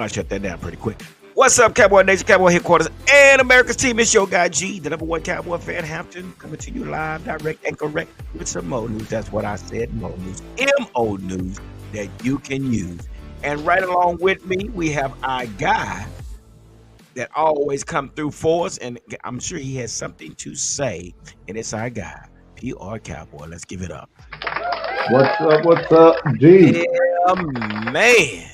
I shut that down pretty quick. What's up, Cowboy Nation, Cowboy Headquarters, and America's team? It's your guy G, the number one Cowboy fan, Hampton, coming to you live, direct, and correct with some Mo news. That's what I said, Mo news, M-O news that you can use. And right along with me, we have our guy that always come through for us, and I'm sure he has something to say, and it's our guy, PR Cowboy. Let's give it up. What's up, G? Yeah, man.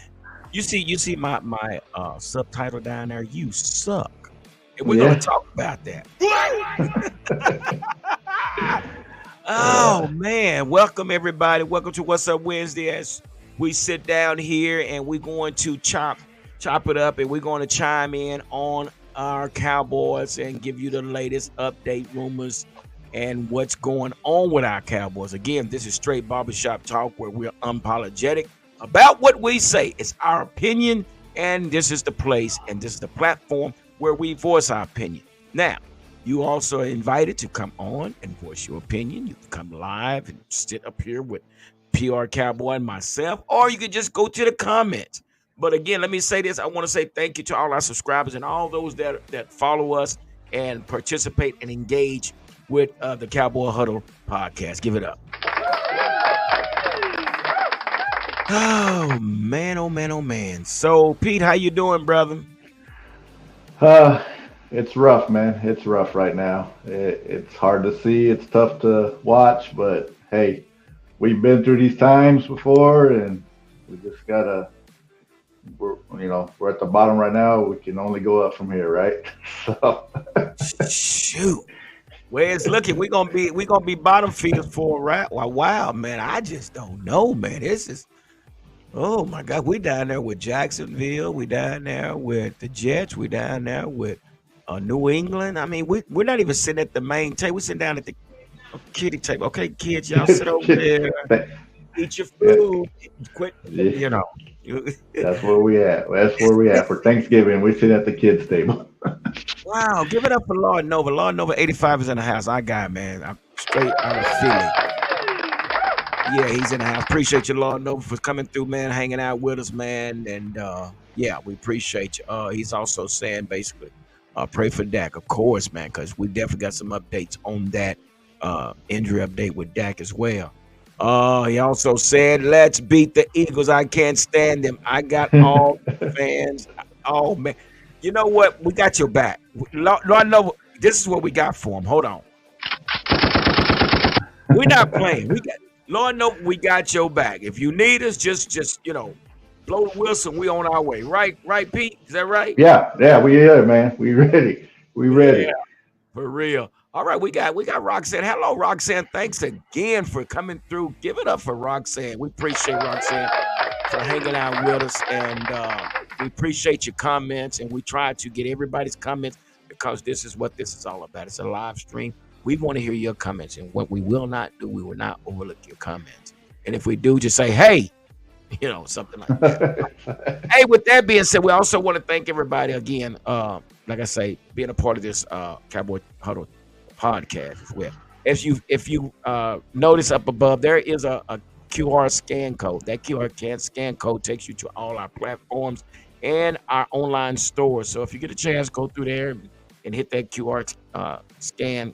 You see my subtitle down there. You suck, and we're gonna Yeah. talk about that. Oh man, welcome everybody. Welcome to What's Up Wednesday. As we sit down here and we're going to chop it up, and we're going to chime in on our Cowboys and give you the latest update, rumors, and what's going on with our Cowboys. Again, this is straight barbershop talk where we're unapologetic about what we say. It's our opinion, and this is the place and this is the platform where we voice our opinion. Now, you also are invited to come on and voice your opinion. You can come live and sit up here with PR Cowboy and myself, or you can just go to the comments. But again, let me say this. I want to say thank you to all our subscribers and all those that follow us and participate and engage with the Cowboy Huddle podcast. Give it up. Oh man, oh man, oh man. So Pete, how you doing, brother? It's rough, man. It's rough right now. It's hard to see. It's tough to watch, but hey, we've been through these times before, and we just gotta. We're at the bottom right now. We can only go up from here, right? So Shoot. Where it's looking, we're gonna be bottom feeders for a right. Wow, man. I just don't know, man. This is oh my God. We down there with Jacksonville. We down there with the Jets. We down there with New England. I mean, we're not even sitting at the main table. We're sitting down at the kiddie table. Okay, kids, y'all sit over there. Eat your food. Quit, you know. That's where we at. That's where we at for Thanksgiving. We sit at the kids' table. Wow, give it up for Lord Nova. Lord Nova 85 is in the house. I got man. I'm straight out of Philly. Yeah, he's in the house. Appreciate you, Lord Nova, for coming through, man, hanging out with us, man. And yeah, we appreciate you. He's also saying basically, pray for Dak, of course, man, because we definitely got some updates on that injury update with Dak as well. He also said, let's beat the Eagles. I can't stand them. I got all fans. Oh man. You know what? We got your back. Lord Nova, this is what we got for him. Hold on. We're not playing. We got Lord Nova, we got your back. If you need us, just blow the whistle. We on our way. Right, Pete? Is that right? Yeah, we here, man. We ready. We ready. Yeah, for real. All right, we got Roxanne. Hello, Roxanne. Thanks again for coming through. Give it up for Roxanne. We appreciate Roxanne for hanging out with us, and we appreciate your comments. And we try to get everybody's comments because this is what this is all about. It's a live stream. We want to hear your comments, and what we will not do, we will not overlook your comments. And if we do, just say, "Hey," something like that. Hey, with that being said, we also want to thank everybody again. Like I say, being a part of this Cowboy Huddle podcast as well. If you notice up above, there is a QR scan code. That QR scan code takes you to all our platforms and our online store. So if you get a chance, go through there and hit that QR scan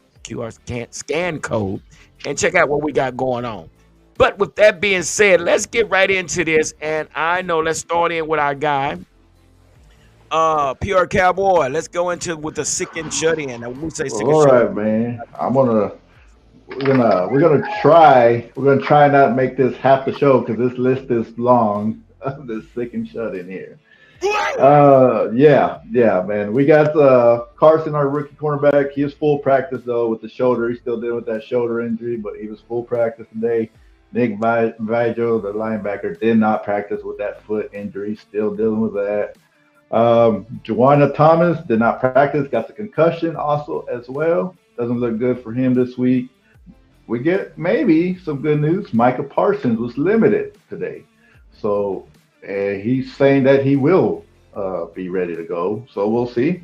code and check out what we got going on. But with that being said, let's get right into this. And let's start in with our guy, PR Cowboy. Let's go into with the sick and shut in. And we say sick and All shut right, man. We're gonna try not make this half the show because this list is long. This sick and shut in here. Yeah, man. We got Carson, our rookie cornerback. He is full practice though with the shoulder. He's still dealing with that shoulder injury, but he was full practice today. Nick Vigil, the linebacker, did not practice with that foot injury. Still dealing with that. Joanna Thomas did not practice. Got the concussion also as well. Doesn't look good for him this week. We get maybe some good news. Micah Parsons was limited today, so he's saying that he will be ready to go. So we'll see.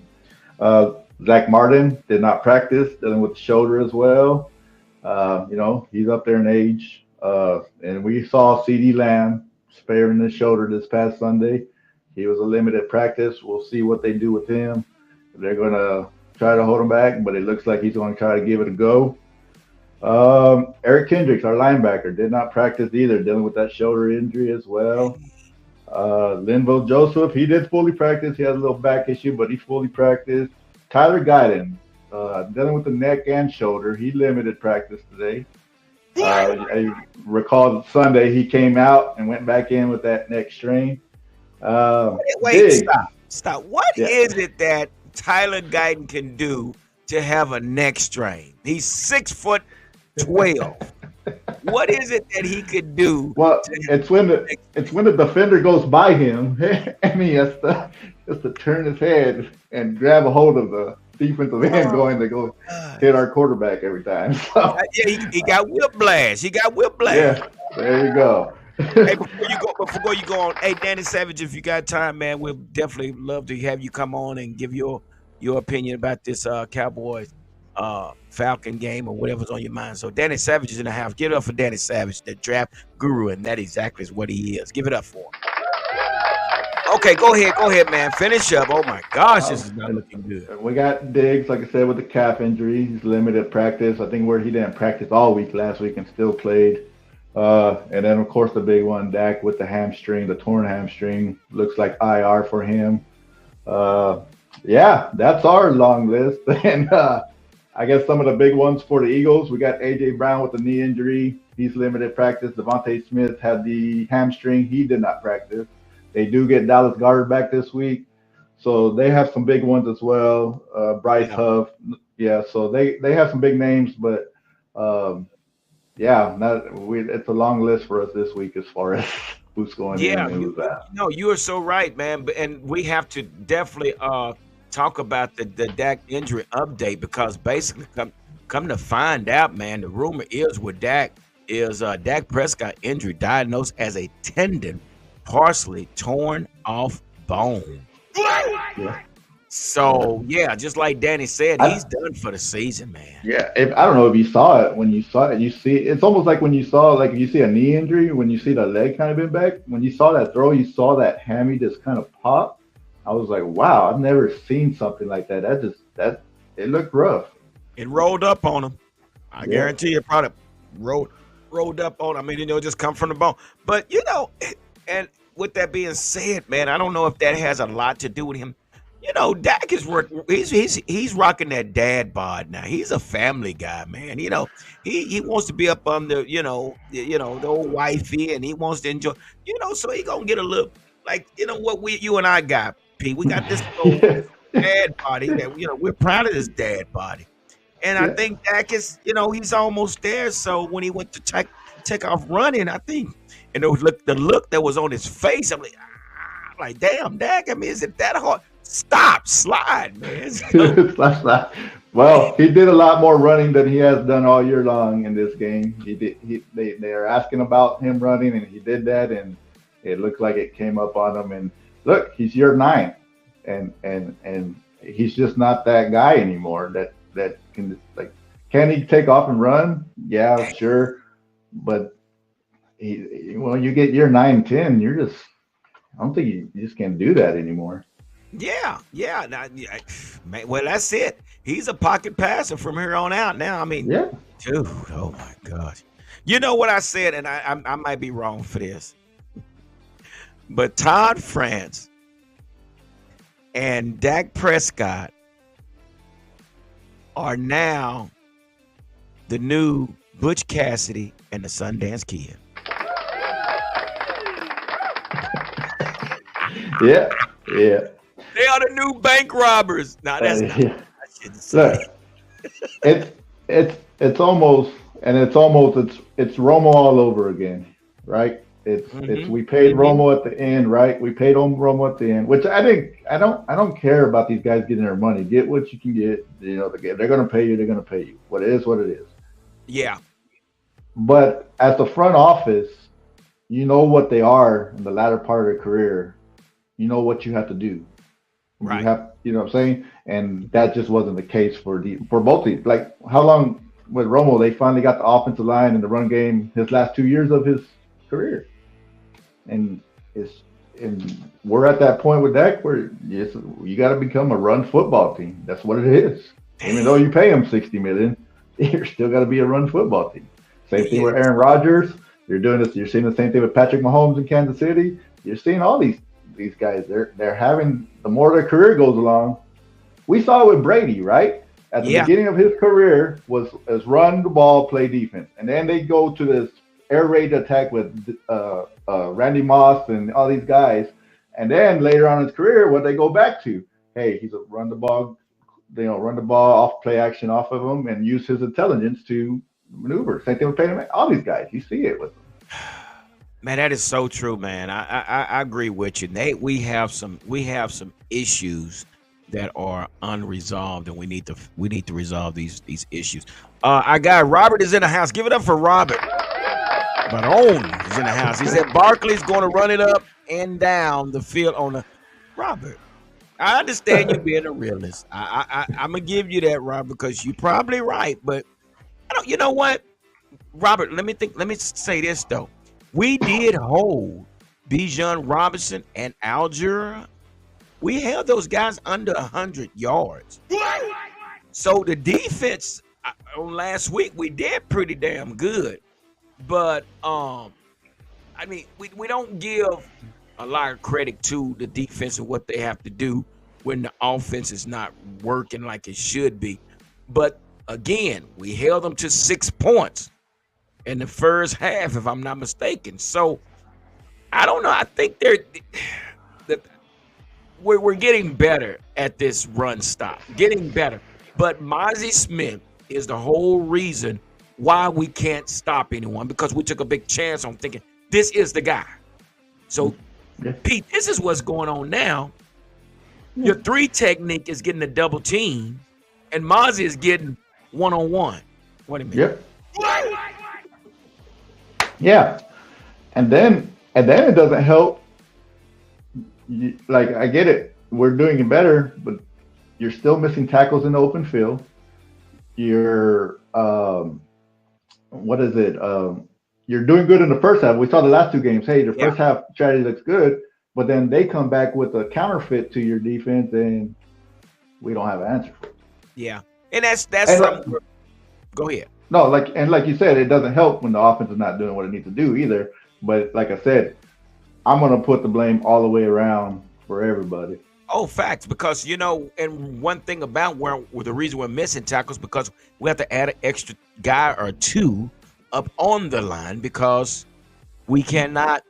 Zach Martin did not practice, dealing with the shoulder as well. He's up there in age. And we saw CeeDee Lamb sparing his shoulder this past Sunday. He was a limited practice. We'll see what they do with him. They're gonna try to hold him back, but it looks like he's going to try to give it a go. Eric Kendricks, our linebacker, did not practice either, dealing with that shoulder injury as well. Linville Joseph, he did fully practice. He has a little back issue, but he fully practiced. Tyler Guyton, dealing with the neck and shoulder, he limited practice today. I recall Sunday he came out and went back in with that neck strain. Wait, Diggs, stop. What yeah. is it that Tyler Guyton can do to have a neck strain? He's 6'12". What is it that he could do? Well, it's when the defender goes by him and he has to turn his head and grab a hold of the defensive end going to go hit our quarterback every time. So, he got whiplash. yeah, there you go. Hey, before you go on, hey, Danny Savage, if you got time, man, we'd definitely love to have you come on and give your opinion about this Cowboys Falcon game or whatever's on your mind. So Danny Savage is in the house. Give it up for Danny Savage, the draft guru, and that exactly is what he is. Give it up for him. Okay, go ahead, man. Finish up. Oh my gosh, this is not looking good. We got Diggs, like I said, with the calf injury. He's limited practice. I think where he didn't practice all week last week and still played. And then of course the big one, Dak with the hamstring, the torn hamstring. Looks like IR for him. Yeah, that's our long list. And I guess some of the big ones for the Eagles, we got A.J. Brown with the knee injury. He's limited practice. Devontae Smith had the hamstring. He did not practice. They do get Dallas Goedert back this week. So they have some big ones as well. Bryce Huff. Yeah, so they have some big names, but it's a long list for us this week as far as who's going in and who's out. No, you are so right, man. And we have to definitely talk about the Dak injury update, because basically come to find out, man, the rumor is with Dak is Dak Prescott injury diagnosed as a tendon partially torn off bone. Yeah. So yeah, just like Danny said, he's done for the season, man. Yeah, I don't know if you saw it. When you saw it, you see it's almost like when you saw, like, if you see a knee injury, when you see the leg kind of bend back. When you saw that throw, you saw that hammy just kind of pop. I was like, wow, I've never seen something like that. It looked rough. It rolled up on him. I guarantee it probably rolled up on him. I mean, just come from the bone. But and with that being said, man, I don't know if that has a lot to do with him. Dak is he's rocking that dad bod now. He's a family guy, man. He wants to be up on the the old wifey, and he wants to enjoy. So he gonna get a little, like, what you and I got, Pete. We got this little dad body that we're proud of this dad body, and I think Dak is he's almost there. So when he went to take off running, I think, and the look that was on his face, I'm like, damn, Dak. I mean, is it that hard? Stop, slide, man. Slide. Well, he did a lot more running than he has done all year long in this game. They are asking about him running, and he did that, and it looked like it came up on him. And look, he's year 9, and he's just not that guy anymore. That can, like, can he take off and run? Yeah, sure, but when you get year 9, 10, I don't think you just can't do that anymore. Yeah. Man, well, that's it. He's a pocket passer from here on out now. I mean, dude, oh my gosh. You know what I said, and I might be wrong for this, but Todd France and Dak Prescott are now the new Butch Cassidy and the Sundance Kid. Yeah. They are the new bank robbers. Now that's not. I shouldn't say. Look, it's almost Romo all over again, right? It's we paid Romo at the end, right? We paid Romo at the end, which I don't care about these guys getting their money. Get what you can get. They're going to pay you. They're going to pay you. What it is, what it is. Yeah. But as the front office, what they are in the latter part of their career. You know what you have to do. Right. You have, what I'm saying? And that just wasn't the case for both these. Like, how long with Romo, they finally got the offensive line and the run game his last 2 years of his career. And and we're at that point with Dak where you got to become a run football team. That's what it is. Even though Dang. you pay him 60 million, you're still got to be a run football team. Same thing with Yes. Aaron Rodgers. You're doing this. You're seeing the same thing with Patrick Mahomes in Kansas City. You're seeing all these guys. They're having the more their career goes along. We saw it with Brady, right? At the Yeah. beginning of his career was run the ball, play defense, and then they go to this air raid attack with Randy Moss and all these guys, and then later on in his career, what they go back to? Hey, he's a run the ball, run the ball off play action off of him and use his intelligence to maneuver. Same thing with Peyton. All these guys, you see it with them. Man, that is so true, man. I agree with you, Nate. We have some issues that are unresolved, and we need to resolve these issues. Our guy Robert is in the house. Give it up for Robert. Barone is in the house. He said Barkley's going to run it up and down the field on the Robert. I understand you being a realist. I'm gonna give you that, Robert, because you're probably right. But I don't. You know what, Robert? Let me think. Let me say this though. We did hold Bijan Robinson and Alger. We held those guys under 100 yards. So the defense on last week we did pretty damn good. But I mean, we don't give a lot of credit to the defense and what they have to do when the offense is not working like it should be. But again, we held them to 6 points in the first half, if I'm not mistaken. So I don't know. I think that we're getting better at this run stop, getting better. But Mozzie Smith is the whole reason why we can't stop anyone, because we took a big chance on thinking this is the guy. So, Yeah. Pete, this is what's going on now. Your 3 technique is getting a double team, and Mozzie is getting one-on-one. Wait a minute. Yep. Yeah. And then it doesn't help. Like I get it, we're doing it better, but you're still missing tackles in the open field. You're what is it? You're doing good in the first half. We saw the last 2 games. Hey, the Yeah. first half strategy looks good, but then they come back with a counterfeit to your defense, and we don't have an answer for it. Yeah. And that's And from go ahead. no, like you said, it doesn't help when the offense is not doing what it needs to do either. But like I said, I'm gonna put the blame all the way around for everybody. Oh, facts. Because and one thing about where the reason we're missing tackles because we have to add an extra guy or 2 up on the line because we cannot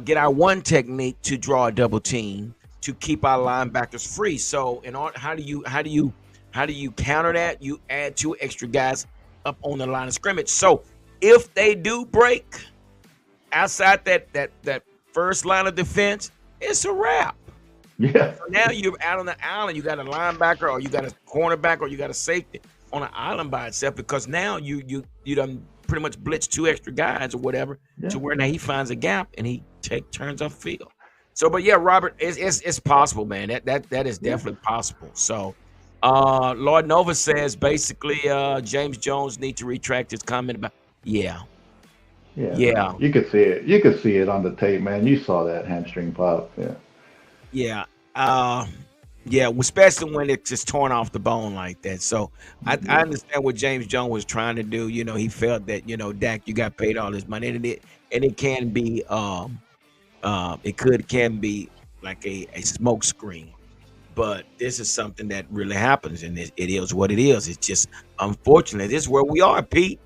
get our one technique to draw a double team to keep our linebackers free. So, how do you counter that? You add 2 extra guys up on the line of scrimmage. So, if they do break outside that first line of defense, it's a wrap. Yeah, So now you're out on the island. You got a linebacker, or you got a cornerback, or you got a safety on an island by itself because now you done pretty much blitz 2 extra guys or whatever yeah, to where now he finds a gap and he turns off field. So, but yeah, Robert, it's possible, man. That is definitely possible. So, Lord Nova says basically, James Jones needs to retract his comment about yeah. yeah. Yeah, You could see it. You could see it on the tape, man. You saw that hamstring pop. Yeah, yeah, yeah. Especially when it's just torn off the bone like that. So I yeah, understand what James Jones was trying to do. He felt that Dak, you got paid all this money, and it can be can be like a smoke screen. But this is something that really happens, and it is what it is. It's just unfortunate. This is where we are, Pete.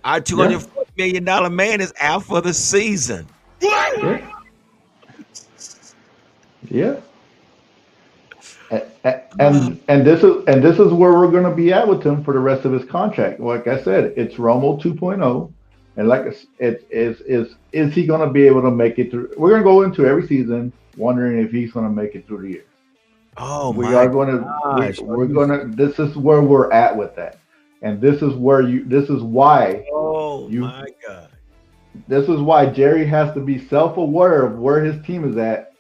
Our yeah, $240 million man is out for the season. yeah, yeah. And this is where we're going to be at with him for the rest of his contract. Like I said, it's Romo 2.0, and like it is he going to be able to make it through? We're going to go into every season wondering if he's going to make it through the year. Oh We my are going to gosh! we're going to. This is where we're at with that, and this is where you. This is why Oh you. my God! This is why Jerry has to be self-aware of where his team is at,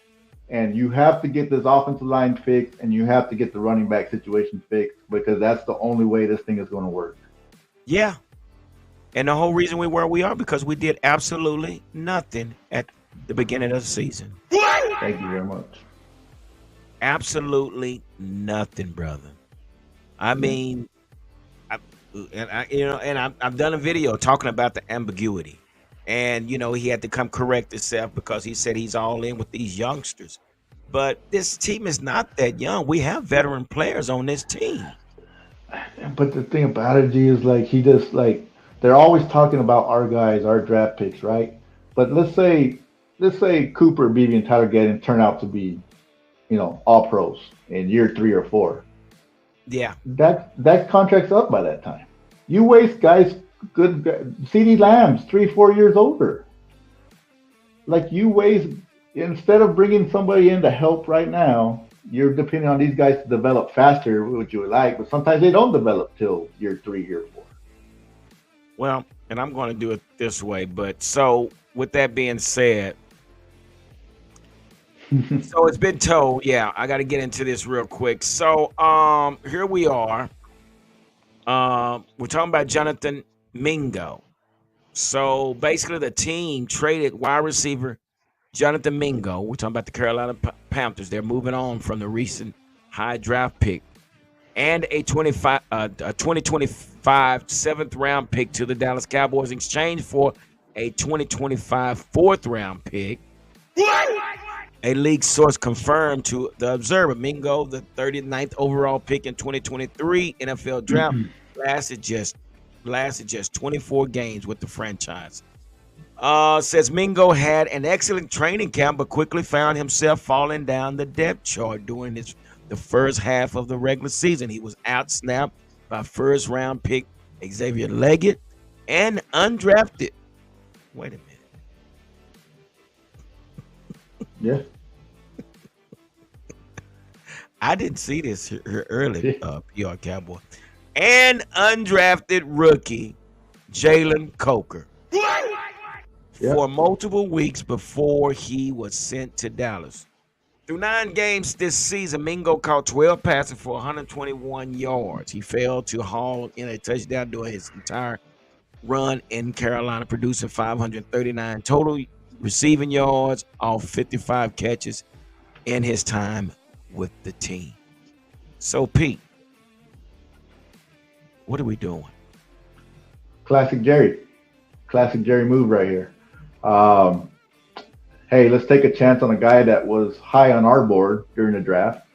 and you have to get this offensive line fixed, and you have to get the running back situation fixed because that's the only way this thing is going to work. Yeah, and the whole reason we where we are because we did absolutely nothing at the beginning of the season? Thank you very much. Absolutely nothing, brother. I Yeah. mean, I, I've done a video talking about the ambiguity, and he had to come correct himself because he said he's all in with these youngsters, but this team is not that young. We have veteran players on this team. But the thing about it, G, is like he just like they're always talking about our guys, our draft picks, right? But let's say Cooper, Beebe, and Tyler Getting turn out to be, all pros in year 3 or 4. Yeah, That contract's up by that time. You waste guys, good CD Lamb's 3 4 years older. Like you waste instead of bringing somebody in to help right now. You're depending on these guys to develop faster, which you would like, but sometimes they don't develop till year 3, year 4. well, and I'm going to do it this way, but so with that being said, so it's been told. Yeah, I got to get into this real quick. So, here we are. We're talking about Jonathan Mingo. So basically, the team traded wide receiver Jonathan Mingo. We're talking about the Carolina Panthers. They're moving on from the recent high draft pick and a 2025 seventh round pick to the Dallas Cowboys in exchange for a 2025 fourth round pick. A league source confirmed to the Observer Mingo, the 39th overall pick in 2023 NFL draft, lasted just 24 games with the franchise. Says Mingo had an excellent training camp, but quickly found himself falling down the depth chart during the first half of the regular season. He was outsnapped by first round pick Xavier Leggett and undrafted. Wait a minute. Yeah. I didn't see this here early, PR Cowboy. And undrafted rookie Jalen Coker for multiple weeks before he was sent to Dallas. Through 9 games this season, Mingo caught 12 passes for 121 yards. He failed to haul in a touchdown during his entire run in Carolina, producing 539 total receiving yards off 55 catches in his time with the team. So, Pete, what are we doing? Classic Jerry. Classic Jerry move right here. Hey, let's take a chance on a guy that was high on our board during the draft,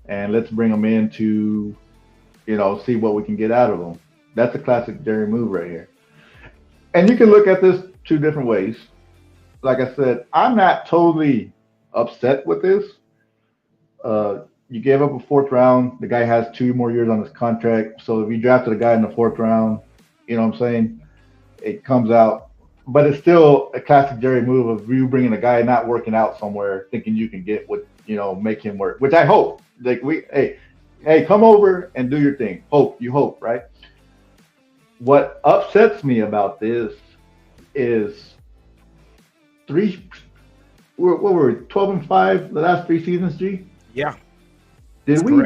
and let's bring him in to, see what we can get out of him. That's a classic Jerry move right here. And you can look at this 2 different ways. Like I said, I'm not totally upset with this. You gave up a 4th round. The guy has 2 more years on his contract. So if you drafted a guy in the 4th round, you know what I'm saying? It comes out. But it's still a classic Jerry move of you bringing a guy not working out somewhere, thinking you can get what, make him work, which I hope. Like, hey, come over and do your thing. You hope, right? What upsets me about this is what were we, 12-5 the last 3 seasons, G? Yeah. Did we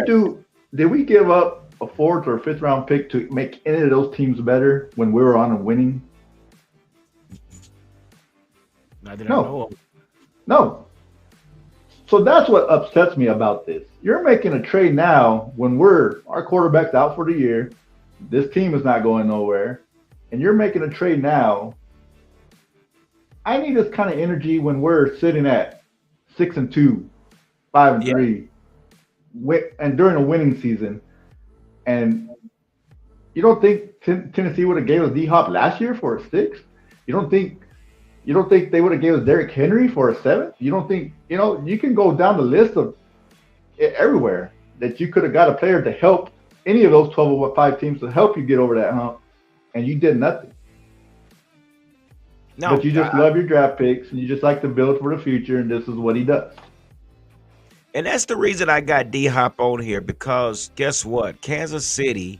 give up a 4th or 5th round pick to make any of those teams better when we were on a winning? No. No. So that's what upsets me about this. You're making a trade now when our quarterback's out for the year. This team is not going nowhere. And you're making a trade now. I need this kind of energy when we're sitting at 6-2, 5-3, and during a winning season. And you don't think Tennessee would have gave us D-Hop last year for a 6th? You don't think they would have gave us Derrick Henry for a 7th? You don't think you can go down the list of everywhere that you could have got a player to help any of those 12-5 teams to help you get over that hump, and you did nothing. No, but you just love your draft picks, and you just like to build for the future, and this is what he does. And that's the reason I got D-Hop on here, because guess what? Kansas City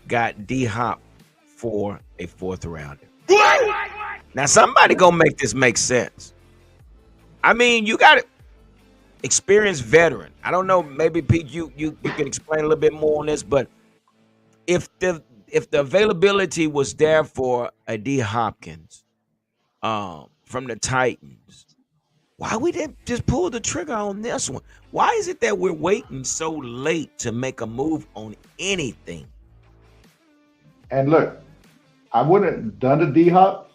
got D-Hop for a 4th rounder. Now, somebody gonna make this make sense. I mean, you got an experienced veteran. I don't know, maybe Pete, you can explain a little bit more on this, but if the availability was there for a D Hopkins from the Titans, Why we didn't just pull the trigger on this one? Why is it that we're waiting so late to make a move on anything? And look, I wouldn't have done the D Hop.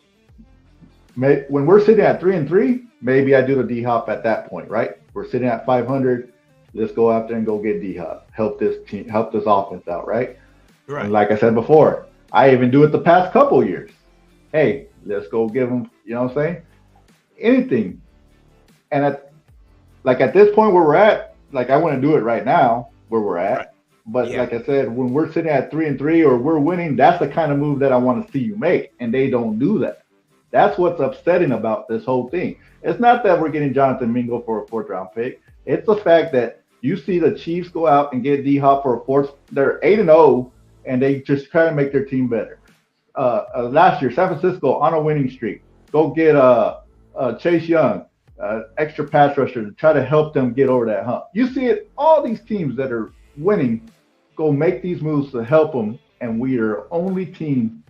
When we're sitting at 3-3, maybe I do the D Hop at that point, right? We're sitting at 500. Let's go out there and go get D Hop. Help this team, help this offense out, right? Right. And like I said before, I even do it the past couple years. Hey, let's go give them, you know what I'm saying? Anything. And at this point where we're at, like I want to do it right now where we're at. Right. But Yeah. like I said, when we're sitting at 3-3 or we're winning, that's the kind of move that I want to see you make. And they don't do that. That's what's upsetting about this whole thing. It's not that we're getting Jonathan Mingo for a fourth round pick. It's the fact that you see the Chiefs go out and get D Hop for a fourth. They're 8-0, and they just try to make their team better. Last year, San Francisco on a winning streak. Go get Chase Young, extra pass rusher to try to help them get over that hump. You see it, all these teams that are winning go make these moves to help them, and we are the only team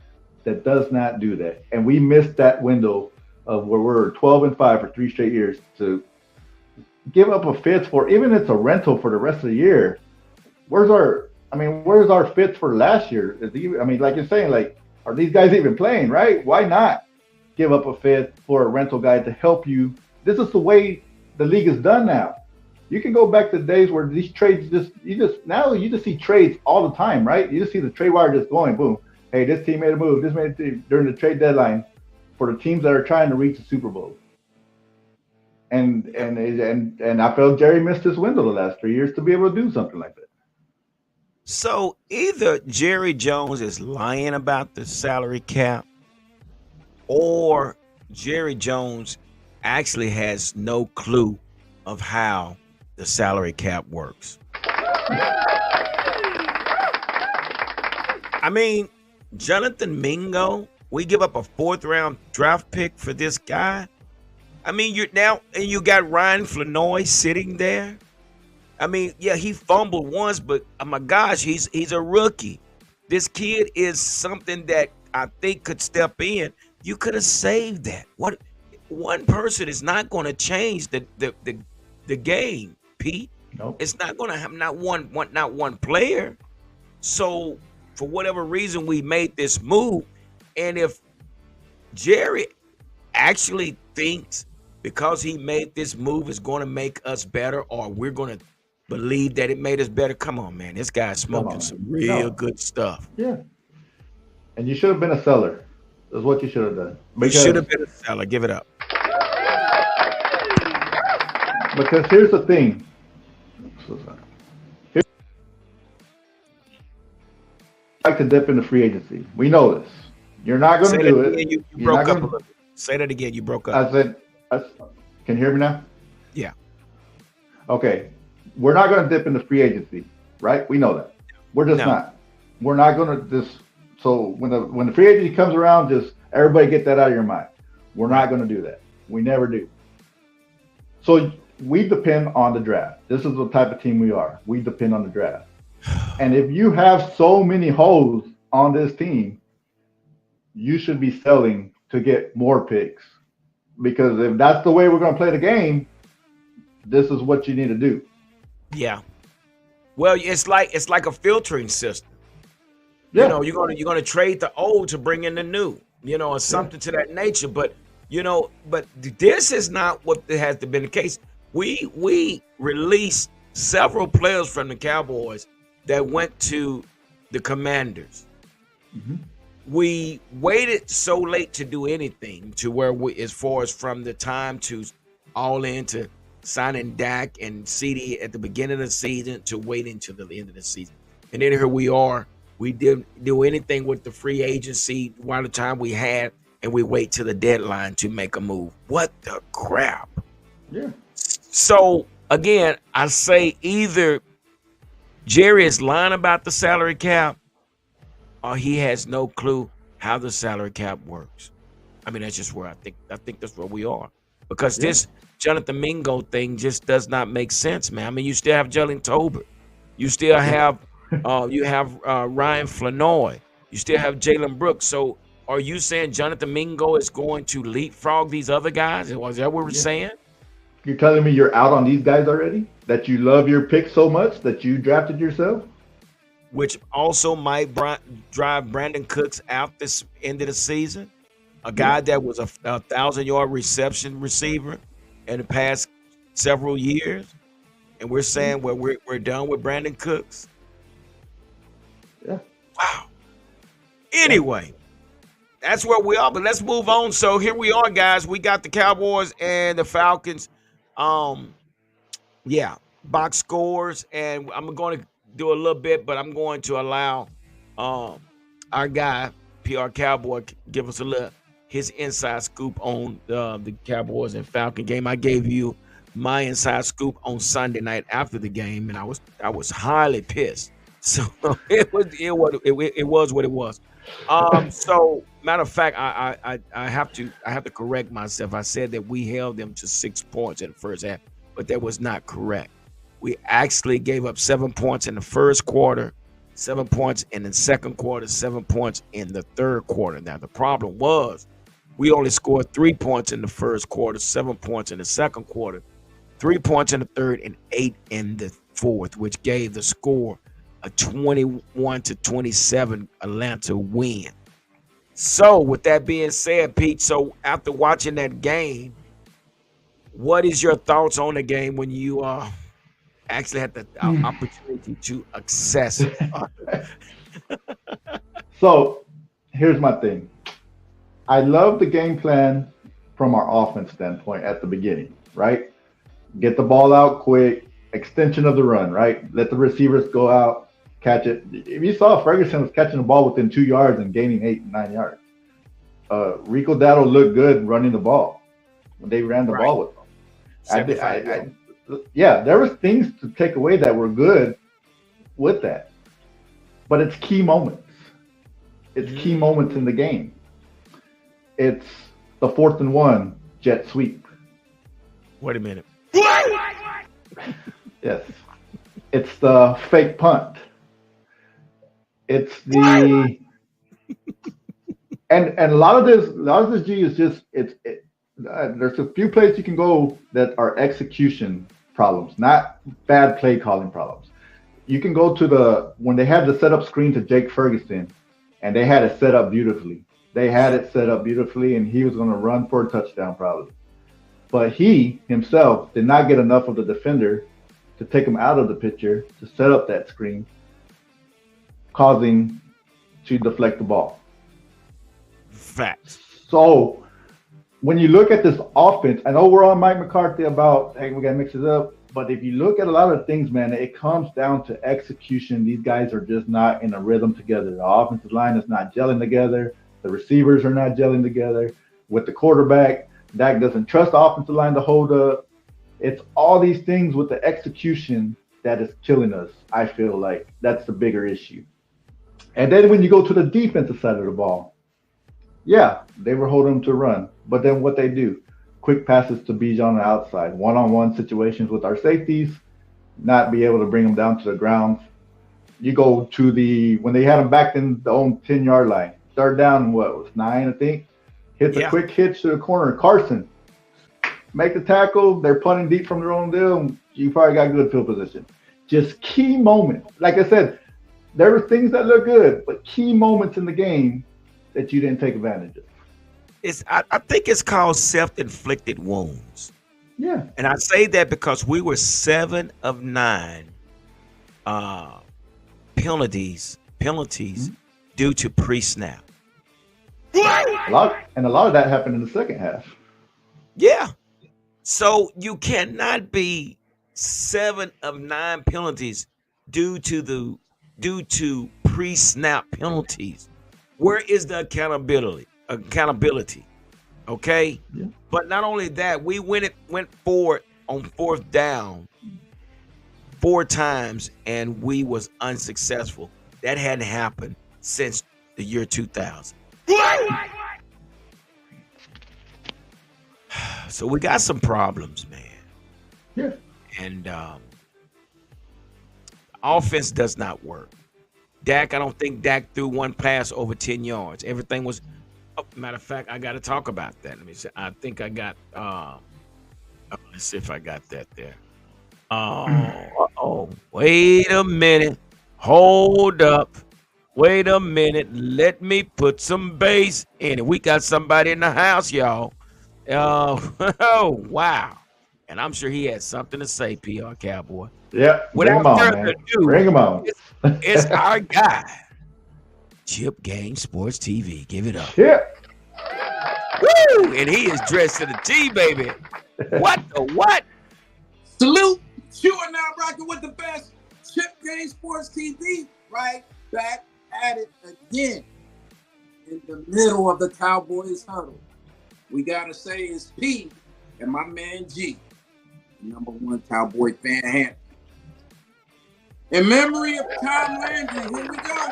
that does not do that. And we missed that window of where we're 12-5 for 3 straight years to give up a fifth for, even if it's a rental for the rest of the year. Where's our fifth for last year? Like you're saying, like, are these guys even playing, right? Why not give up a fifth for a rental guy to help you? This is the way the league is done now. You can go back to the days where these trades you just see trades all the time, right? You just see the trade wire just going, boom. Hey, this team made a move. This made a team during the trade deadline for the teams that are trying to reach the Super Bowl. And I felt Jerry missed his window the last 3 years to be able to do something like that. So either Jerry Jones is lying about the salary cap, or Jerry Jones actually has no clue of how the salary cap works. I mean, Jonathan Mingo, we give up a fourth round draft pick for this guy. I mean, you got Ryan Flanoy sitting there. I mean, yeah, he fumbled once, but oh my gosh, he's a rookie. This kid is something that I think could step in. You could have saved that. What one person is not going to change the game, Pete. Nope. It's not going to have not one player. So for whatever reason, we made this move, and if Jerry actually thinks because he made this move is going to make us better, or we're going to believe that it made us better, come on, man. This guy's smoking some real good stuff. Yeah. And you should have been a seller. That's what you should have done. You should have been a seller. Give it up. Because here's the thing. Like to dip into free agency. We know this. You're not going to do it. You broke up a little bit. Say that again. You broke up. I said, can you hear me now? Yeah. Okay. We're not going to dip into free agency, right? We know that. We're just not. We're not going to just. So when the free agency comes around, just everybody get that out of your mind. We're not going to do that. We never do. So we depend on the draft. This is the type of team we are. We depend on the draft. And if you have so many holes on this team, you should be selling to get more picks. Because if that's the way we're going to play the game, this is what you need to do. Yeah. Well, it's like a filtering system. Yeah. You know, you're gonna trade the old to bring in the new, or something to that nature. But but this is not what has been the case. We released several players from the Cowboys that went to the Commanders. Mm-hmm. We waited so late to do anything to where as far as from the time to all into signing Dak and CD at the beginning of the season to waiting to the end of the season. And then here we are. We didn't do anything with the free agency while the time we had, and we wait till the deadline to make a move. What the crap? Yeah. So, again, I say either Jerry is lying about the salary cap, or he has no clue how the salary cap works. I mean, that's just where I think that's where we are. Because this Jonathan Mingo thing just does not make sense, man. I mean, you still have Jalen Tolbert. You still have Ryan Flanoy. You still have Jalen Brooks. So are you saying Jonathan Mingo is going to leapfrog these other guys? Is that what we're saying? You're telling me you're out on these guys already? That you love your pick so much that you drafted yourself? which also might drive Brandon Cooks out this end of the season. A Yeah. guy that was a 1,000-yard reception receiver in the past several years, and we're saying, well, we're done with Brandon Cooks. Yeah. Wow. Yeah. Anyway, that's where we are. But let's move on. So here we are, guys. We got the Cowboys and the Falcons. Um, yeah, box scores, and I'm going to do a little bit, but I'm going to allow um our guy PR Cowboy give us a little his inside scoop on the Cowboys and Falcon game. I gave you my inside scoop on Sunday night after the game, and I was highly pissed. So it was what it was. So matter of fact, I have to correct myself. I said that we held them to 6 points in the first half, but that was not correct. We actually gave up 7 points in the first quarter, 7 points in the second quarter, 7 points in the third quarter. Now the problem was we only scored 3 points in the first quarter, 7 points in the second quarter, 3 points in the third, and 8 in the fourth, which gave the score a 21-27 Atlanta win. So with that being said, Pete, so after watching that game, what is your thoughts on the game when you actually had the opportunity to access it? So here's my thing. I love the game plan from our offense standpoint at the beginning, right? Get the ball out quick, extension of the run, right? Let the receivers go out, catch it. If you saw, Ferguson was catching the ball within 2 yards and gaining 8 and 9 yards. Rico Dowdle looked good running the ball when they ran the Right. ball with him. 75 Yeah, there was things to take away that were good with that, but it's key moments. It's key moments in the game. It's the 4th and 1 jet sweep. Wait a minute. Yes. It's the fake punt. It's the and a lot of this G is just there's a few plays you can go that are execution problems, not bad play calling problems. You can go to when they had the setup screen to Jake Ferguson, and they had it set up beautifully. They had it set up beautifully, and he was going to run for a touchdown probably. But he himself did not get enough of the defender to take him out of the picture to set up that screen, causing to deflect the ball. Facts. So when you look at this offense, I know we're on Mike McCarthy about, hey, we got to mix it up. But if you look at a lot of things, man, it comes down to execution. These guys are just not in a rhythm together. The offensive line is not gelling together. The receivers are not gelling together. With the quarterback, Dak doesn't trust the offensive line to hold up. It's all these things with the execution that is killing us. I feel like that's the bigger issue. And then when you go to the defensive side of the ball, yeah, they were holding them to run. But then what they do? Quick passes to Bijan on the outside, one-on-one situations with our safeties, not be able to bring them down to the ground. You go to when they had them back in the own 10-yard line, third down, what was 9, I think? Hits a quick hitch to the corner. Carson, make the tackle. They're punting deep from their own deal. You probably got good field position. Just key moments. Like I said, there were things that look good, but key moments in the game that you didn't take advantage of. I think it's called self-inflicted wounds. Yeah. And I say that because we were 7 of 9 penalties due to pre-snap. A lot of that happened in the second half. Yeah. So you cannot be 7 of 9 penalties due to pre-snap penalties. Where is the accountability? Okay. Yeah. But not only that, we went forward on 4th down 4 times and we was unsuccessful. That hadn't happened since the year 2000. So we got some problems, man. Yeah. And offense does not work. Dak, I don't think Dak threw one pass over 10 yards. Everything was, matter of fact, I got to talk about that. Let me say, I think I got Let's see if I got that there. Oh, wait a minute. Hold up. Wait a minute. Let me put some bass in it. We got somebody in the house, y'all. Oh, wow. And I'm sure he had something to say, PR Cowboy. Yep, bring him Without on, further man. ado, Bring him on. it's our guy, Chip Game Sports TV. Give it up. Chip. Woo! And he is dressed to the T, baby. What the what? Salute. You are now rocking with the best. Chip Game Sports TV. Right back at it again. In the middle of the Cowboys huddle. We got to say it's P and my man G. Number one Cowboy fan hand. In memory of Tom Landry, here we go.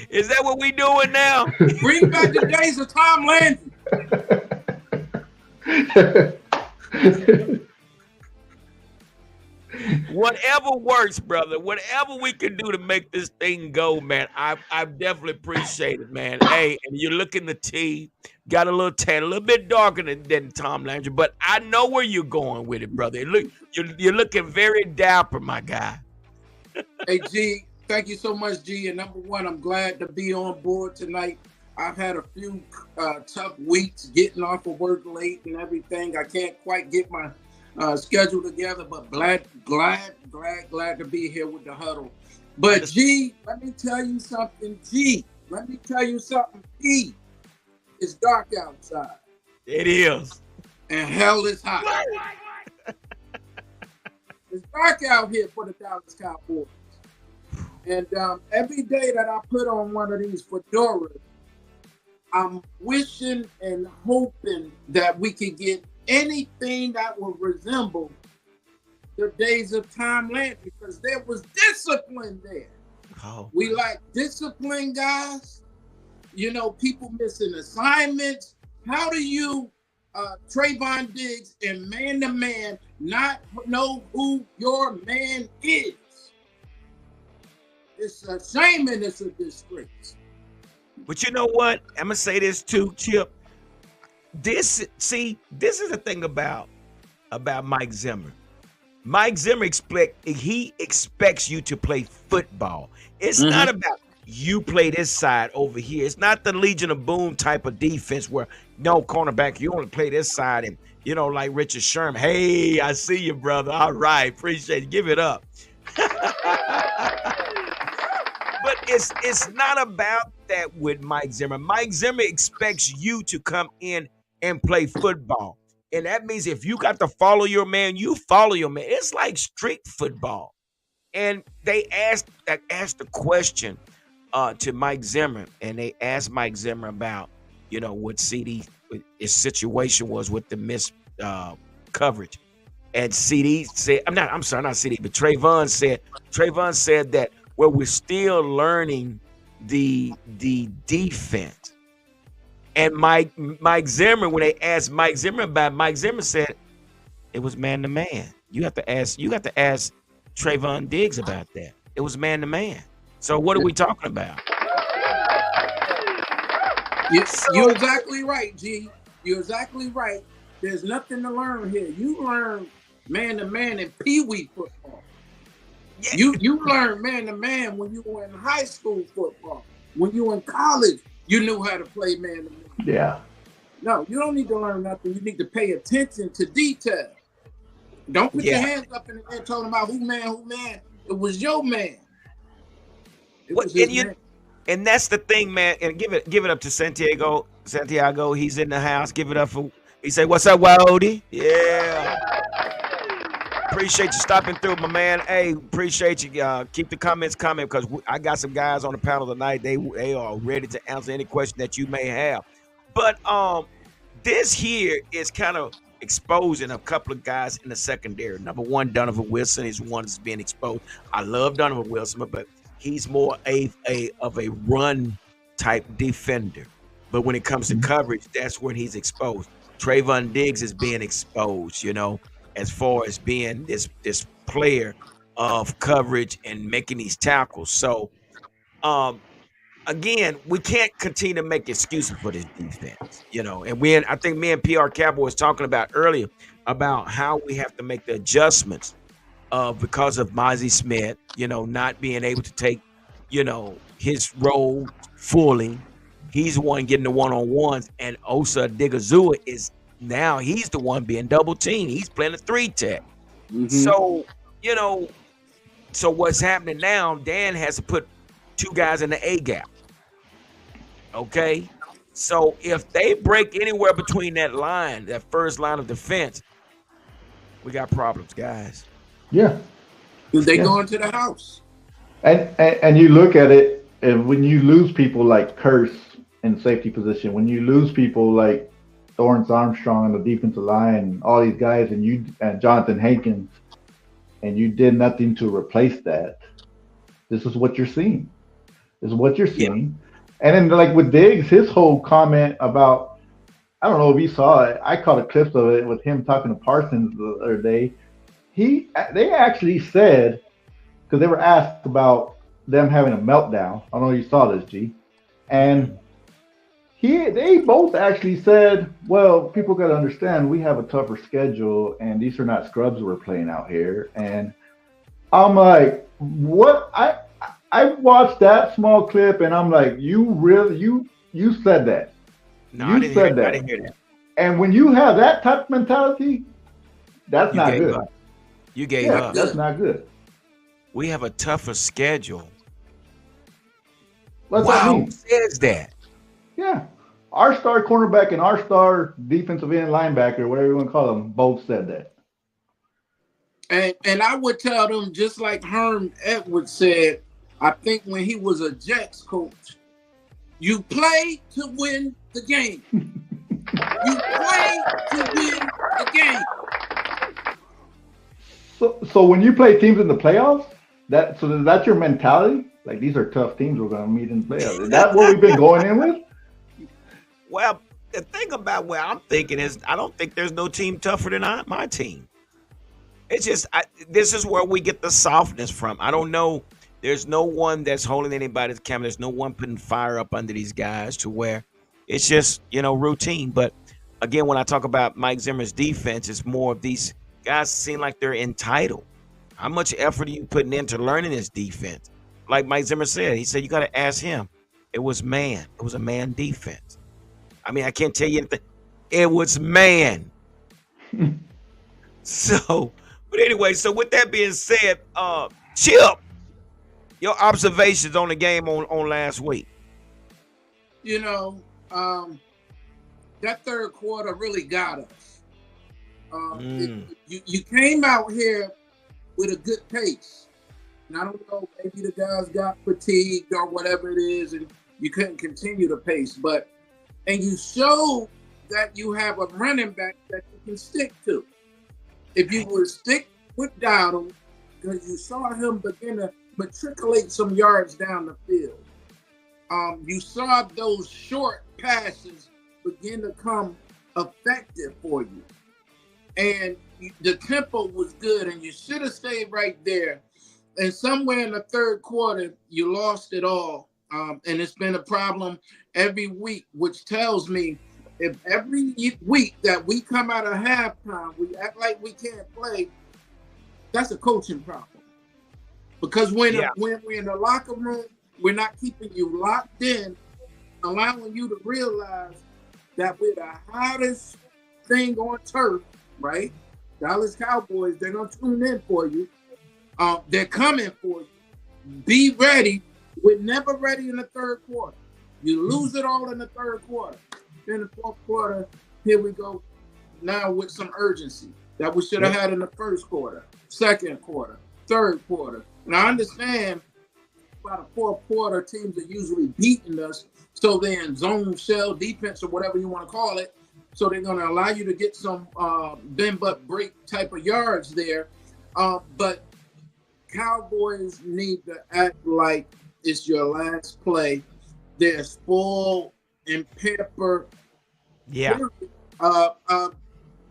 Is that what we doing now? Bring back the days of Tom Landry. Whatever works, brother. Whatever we can do to make this thing go, man. I definitely appreciate it, man. Hey, and you're looking the T, got a little tan, a little bit darker than Tom Landry, but I know where you're going with it, brother. Look, you're looking very dapper, my guy. Hey, G, thank you so much, G. And number one, I'm glad to be on board tonight. I've had a few tough weeks getting off of work late and everything. I can't quite get my schedule together, but glad to be here with the huddle. But G, let me tell you something. G, let me tell you something. P, it's dark outside. It is. And hell is hot. It's dark out here for the Dallas Cowboys. And every day that I put on one of these fedoras, I'm wishing and hoping that we could get anything that will resemble the days of Tom Landry, because there was discipline there. Oh. We like discipline, guys. You know, people missing assignments. How do you, Trayvon Diggs and man-to-man, not know who your man is? It's a shame and it's a disgrace. But you know what? I'm gonna say this too, Chip. This is the thing about Mike Zimmer. Mike Zimmer expects you to play football. It's not about you play this side over here. It's not the Legion of Boom type of defense where no cornerback, you only play this side, and like Richard Sherman. Hey, I see you, brother. All right, appreciate it. Give it up. But it's not about that with Mike Zimmer. Mike Zimmer expects you to come in and play football. And that means if you got to follow your man, you follow your man. It's like street football. And they asked the question to Mike Zimmer, and they asked Mike Zimmer about, what his situation was with the missed coverage. And CD said, not CD, but Trayvon said that, well, we're still learning the defense. And Mike Zimmer, when they asked Mike Zimmer about it, Mike Zimmer said it was man to man. You got to ask Trayvon Diggs about that. It was man to man. So what are we talking about? You're exactly right, G. You're exactly right. There's nothing to learn here. You learn man to man in pee-wee football. Yeah. You learn man to man when you were in high school football. When you were in college, you knew how to play man to man. Yeah. No, you don't need to learn nothing. You need to pay attention to detail. Don't put your hands up in the air talking about who man. It was your man. And that's the thing, man. And give it up to Santiago. Santiago, he's in the house. Give it up for. He said, "What's up, Wody?" Yeah. Appreciate you stopping through, my man. Hey, appreciate you. Keep the comments coming because I got some guys on the panel tonight. They are ready to answer any question that you may have. But this here is kind of exposing a couple of guys in the secondary. Number one, Donovan Wilson is one that's being exposed. I love Donovan Wilson, but he's more of a run type defender. But when it comes to coverage, that's when he's exposed. Trayvon Diggs is being exposed, as far as being this player of coverage and making these tackles. So again, we can't continue to make excuses for this defense, And I think me and PR Cowboy was talking about earlier about how we have to make the adjustments because of Mozzie Smith, not being able to take, his role fully. He's the one getting the one-on-ones, and Osa Digazua he's the one being double teamed. He's playing a 3-tech. Mhm. So, so what's happening now, Dan has to put 2 guys in the A gap. Okay. So if they break anywhere between that first line of defense, we got problems, guys. Yeah. They go into the house. And you look at it, and when you lose people like Curse in safety position, when you lose people like Lawrence Armstrong on the defensive line, all these guys, and Jonathan Hankins, and you did nothing to replace that. This is what you're seeing. This is what you're seeing. And then, like with Diggs, his whole comment about, I don't know if you saw it. I caught a clip of it with him talking to Parsons the other day. They actually said, because they were asked about them having a meltdown. I don't know if you saw this, G. And they both actually said, well, people got to understand we have a tougher schedule, and these are not scrubs we're playing out here. And I'm like, what? I watched that small clip, and I'm like, you said that. No, I didn't hear that. And when you have that type of mentality, that's not good. Up. You gave up. That's not good. We have a tougher schedule. What's Who says that? Yeah. Our star cornerback and our star defensive end linebacker, whatever you want to call them, both said that. And I would tell them, just like Herm Edwards said, I think when he was a Jets coach, you play to win the game. You play to win the game. So when you play teams in the playoffs, that's your mentality? Like, these are tough teams we're going to meet in the playoffs. Is that what we've been going in with? Well, the thing about where I'm thinking is I don't think there's no team tougher than my team. It's just this is where we get the softness from. I don't know. There's no one that's holding anybody's camera. There's no one putting fire up under these guys to where it's just, routine. But again, when I talk about Mike Zimmer's defense, it's more of these guys seem like they're entitled. How much effort are you putting into learning this defense? Like Mike Zimmer said, he said, you got to ask him. It was man. It was a man defense. I mean, I can't tell you anything. It was man. But anyway, so with that being said, Chip, your observations on the game on last week. That third quarter really got us. You came out here with a good pace. And I don't know, maybe the guys got fatigued or whatever it is, and you couldn't continue the pace. And you showed that you have a running back that you can stick to. If you would stick with Dowdle, because you saw him begin to matriculate some yards down the field. You saw those short passes begin to come effective for you. And the tempo was good, and you should have stayed right there. And somewhere in the third quarter, you lost it all. And it's been a problem every week, which tells me if every week that we come out of halftime, we act like we can't play, that's a coaching problem. Because when we're in the locker room, we're not keeping you locked in, allowing you to realize that we're the hottest thing on turf, right? Dallas Cowboys, they're going to tune in for you. They're coming for you. Be ready. We're never ready in the third quarter. You lose it all in the third quarter. Then the fourth quarter, here we go now with some urgency that we should have had in the first quarter, second quarter, third quarter. And I understand by the fourth quarter, teams are usually beating us, so they're in zone shell defense or whatever you want to call it. So they're going to allow you to get some bend but break type of yards there. But Cowboys need to act like it's your last play. They're spoiled and pampered. Yeah.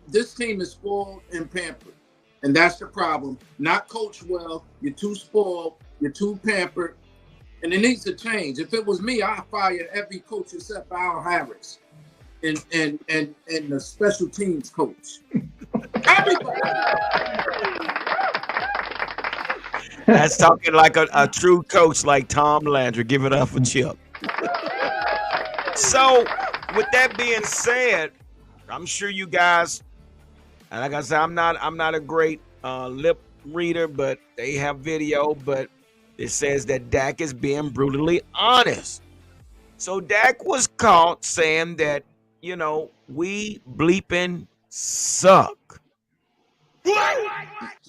This team is spoiled and pampered. And that's the problem. Not coached well. You're too spoiled. You're too pampered. and it needs to change. If it was me, I'd fire every coach except Al Harris and the special teams coach. Everybody. That's talking like a true coach like Tom Landry. Give it up for Chip. So, with that being said, I'm sure you guys, and like I said, I'm not a great lip reader, but they have video, but it says that Dak is being brutally honest. So Dak was caught saying that, we bleeping suck.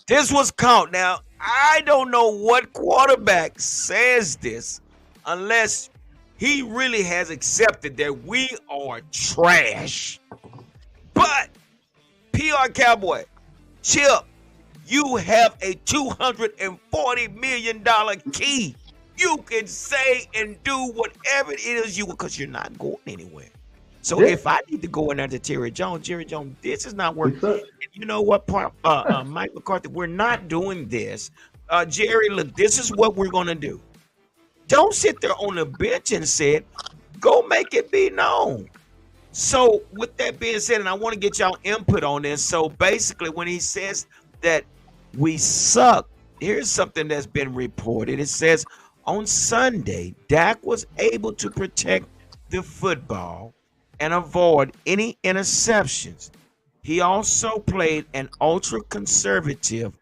This was caught. Now, I don't know what quarterback says this unless he really has accepted that we are trash. But, PR Cowboy, Chip, you have a $240 million key. You can say and do whatever it is you want because you're not going anywhere. So if I need to go in there to Jerry Jones, this is not working. And you know what, Mike McCarthy, we're not doing this. Jerry, look, this is what we're going to do. Don't sit there on the bench and say it. Go make it be known. So with that being said, and I want to get y'all input on this. So basically when he says that we suck, here's something that's been reported. It says on Sunday, Dak was able to protect the football and avoid any interceptions. He also played an ultra-conservative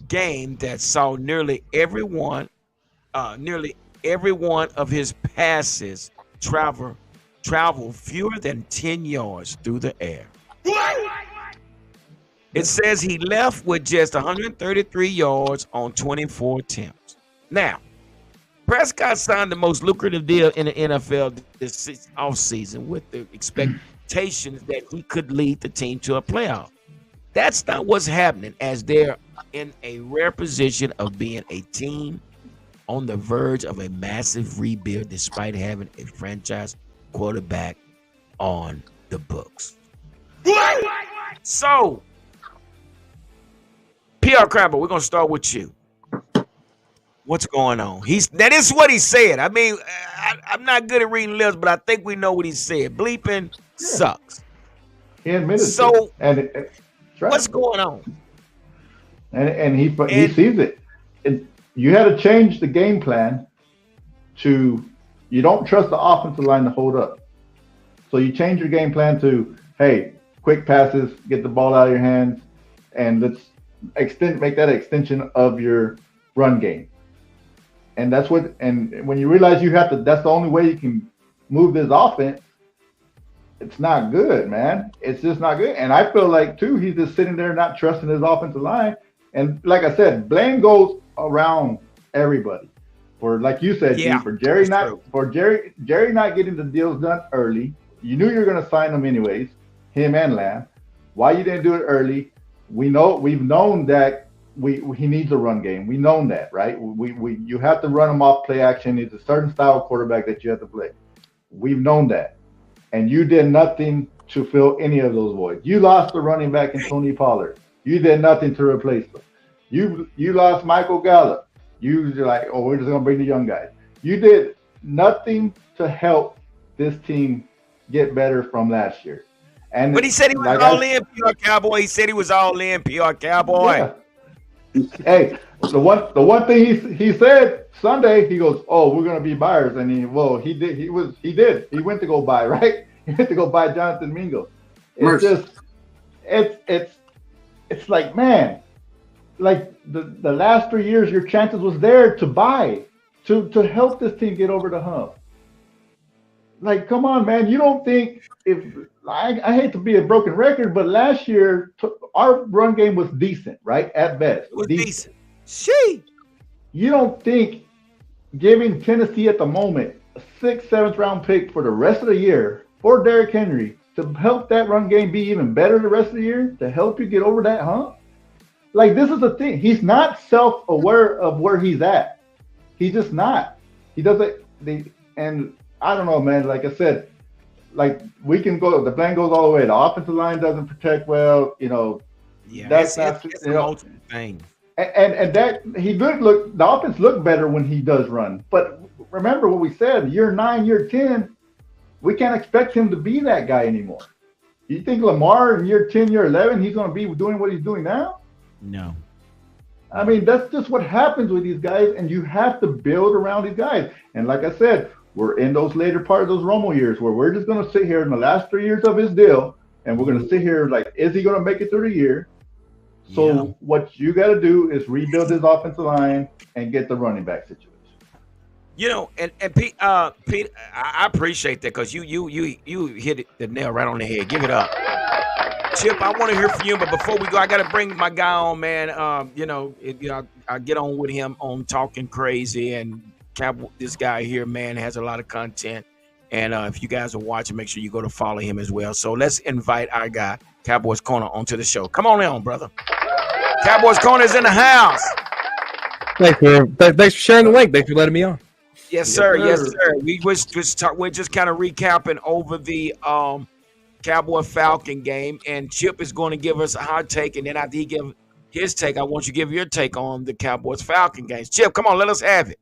game that saw nearly every one of his passes travel fewer than 10 yards through the air. It says he left with just 133 yards on 24 attempts. Now, Prescott signed the most lucrative deal in the NFL this offseason with the expectations that he could lead the team to a playoff. That's not what's happening, as they're in a rare position of being a team on the verge of a massive rebuild despite having a franchise quarterback on the books. So, PR Crabber, we're going to start with you. What's going on? That is what he said. I mean, I'm not good at reading lips, but I think we know what he said. Bleeping sucks. He admitted so. And what's going on? And he sees it. You had to change the game plan to you don't trust the offensive line to hold up. So you change your game plan to, hey, quick passes, get the ball out of your hands, and let's make that extension of your run game. And and when you realize that's the only way you can move this offense, it's not good, man. It's just not good. And I feel like too, he's just sitting there not trusting his offensive line. And like I said, blame goes around everybody. For like you said, for Jerry not getting the deals done early. You knew you were gonna sign them anyways, him and Lamb. Why you didn't do it early? We've known that he needs a run game. We've known that, right? You have to run him off play action. It's a certain style of quarterback that you have to play. We've known that. And you did nothing to fill any of those voids. You lost the running back in Tony Pollard. You did nothing to replace them. You lost Michael Gallup. You were like, oh, we're just gonna bring the young guys. You did nothing to help this team get better from last year. But he said he was all in, PR Cowboy. He said he was all in, PR Cowboy. Yeah. Hey, the one thing he said Sunday, he goes, "Oh, we're gonna be buyers," and he did. He went to go buy, right? He went to go buy Jonathan Mingo. It's like, man, like the last 3 years, your chances was there to buy to help this team get over the hump. Like, come on, man. You don't think I hate to be a broken record, but last year our run game was decent, right? At best. It was decent. You don't think giving Tennessee at the moment a 6th, 7th round pick for the rest of the year for Derrick Henry to help that run game be even better the rest of the year, to help you get over that hump? Like, this is the thing. He's not self-aware of where he's at. He's just not. He doesn't. And I don't know, man. Like I said, like we can go. The blame goes all the way. The offensive line doesn't protect well. Yeah, that's multiple things. And that he did look. The offense looked better when he does run. But remember what we said: year 9, year 10, we can't expect him to be that guy anymore. You think Lamar in year 10, year 11, he's going to be doing what he's doing now? No. I mean, that's just what happens with these guys, and you have to build around these guys. And like I said, we're in those later part of those Romo years where we're just going to sit here in the last 3 years of his deal, and we're going to sit here like, is he going to make it through the year? So what you got to do is rebuild his offensive line and get the running back situation. You know, and Pete, I appreciate that because you hit the nail right on the head. Give it up. Chip, I want to hear from you, but before we go, I got to bring my guy on, man. I get on with him on Talking Crazy, and this guy here, man, has a lot of content. And if you guys are watching, make sure you go to follow him as well. So let's invite our guy, Cowboys Corner, onto the show. Come on in, brother. Cowboys Corner is in the house. Thanks for sharing the link. Thanks for letting me on. Yes, sir. Yes, sir. We're just kind of recapping over the Cowboy Falcon game, and Chip is going to give us a hot take, and then after he give his take, I want you to give your take on the Cowboys Falcon games. Chip, come on, let us have it.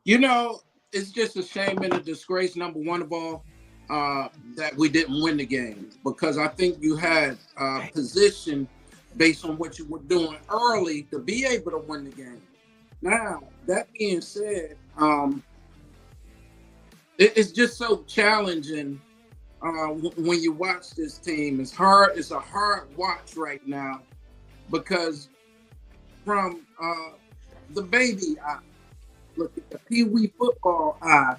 You know, it's just a shame and a disgrace, number one of all, that we didn't win the game, because I think you had position based on what you were doing early to be able to win the game. Now, that being said, it's just so challenging when you watch this team. It's hard. It's a hard watch right now because from the baby eye, look at the pee-wee football eye.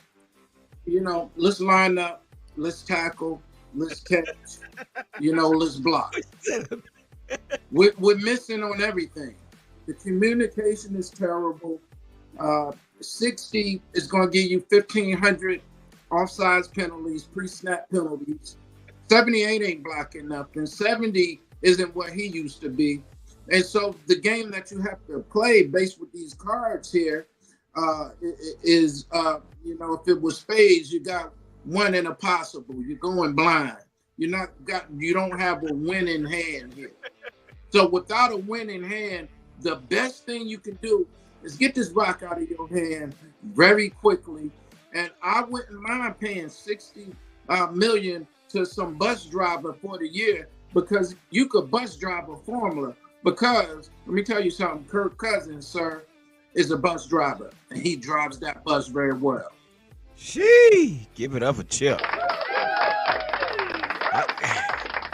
You know, let's line up, let's tackle, let's catch, let's block. We're missing on everything. The communication is terrible. 60 is going to give you 1,500 offsides penalties, pre-snap penalties. 78 ain't blocking nothing. 70 isn't what he used to be. And so the game that you have to play based with these cards here is, if it was spades, you got one in a possible. You're going blind. You don't have a winning hand here. So without a winning hand, the best thing you can do is get this rock out of your hand very quickly. And I wouldn't mind paying $60 million to some bus driver for the year, because you could bus drive a formula. Because let me tell you something, Kirk Cousins, sir, is a bus driver, and he drives that bus very well. Gee, give it up for Chip.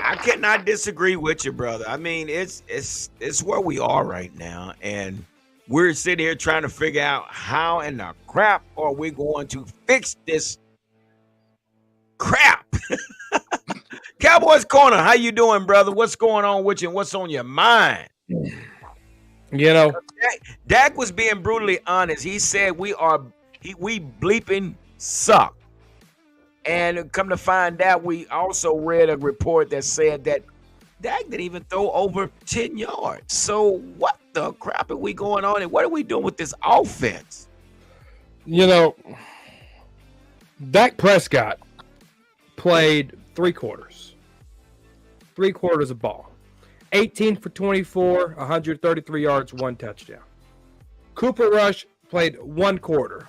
I cannot disagree with you, brother. I mean, it's where we are right now, and we're sitting here trying to figure out how in the crap are we going to fix this crap. Cowboys Corner, how you doing, brother? What's going on with you, and what's on your mind? Dak was being brutally honest. He said we bleeping suck. And come to find out, we also read a report that said that Dak didn't even throw over 10 yards. So what the crap are we going on, and what are we doing with this offense? Dak Prescott played 3 quarters. 3 quarters of ball. 18 for 24, 133 yards, 1 touchdown. Cooper Rush played 1 quarter.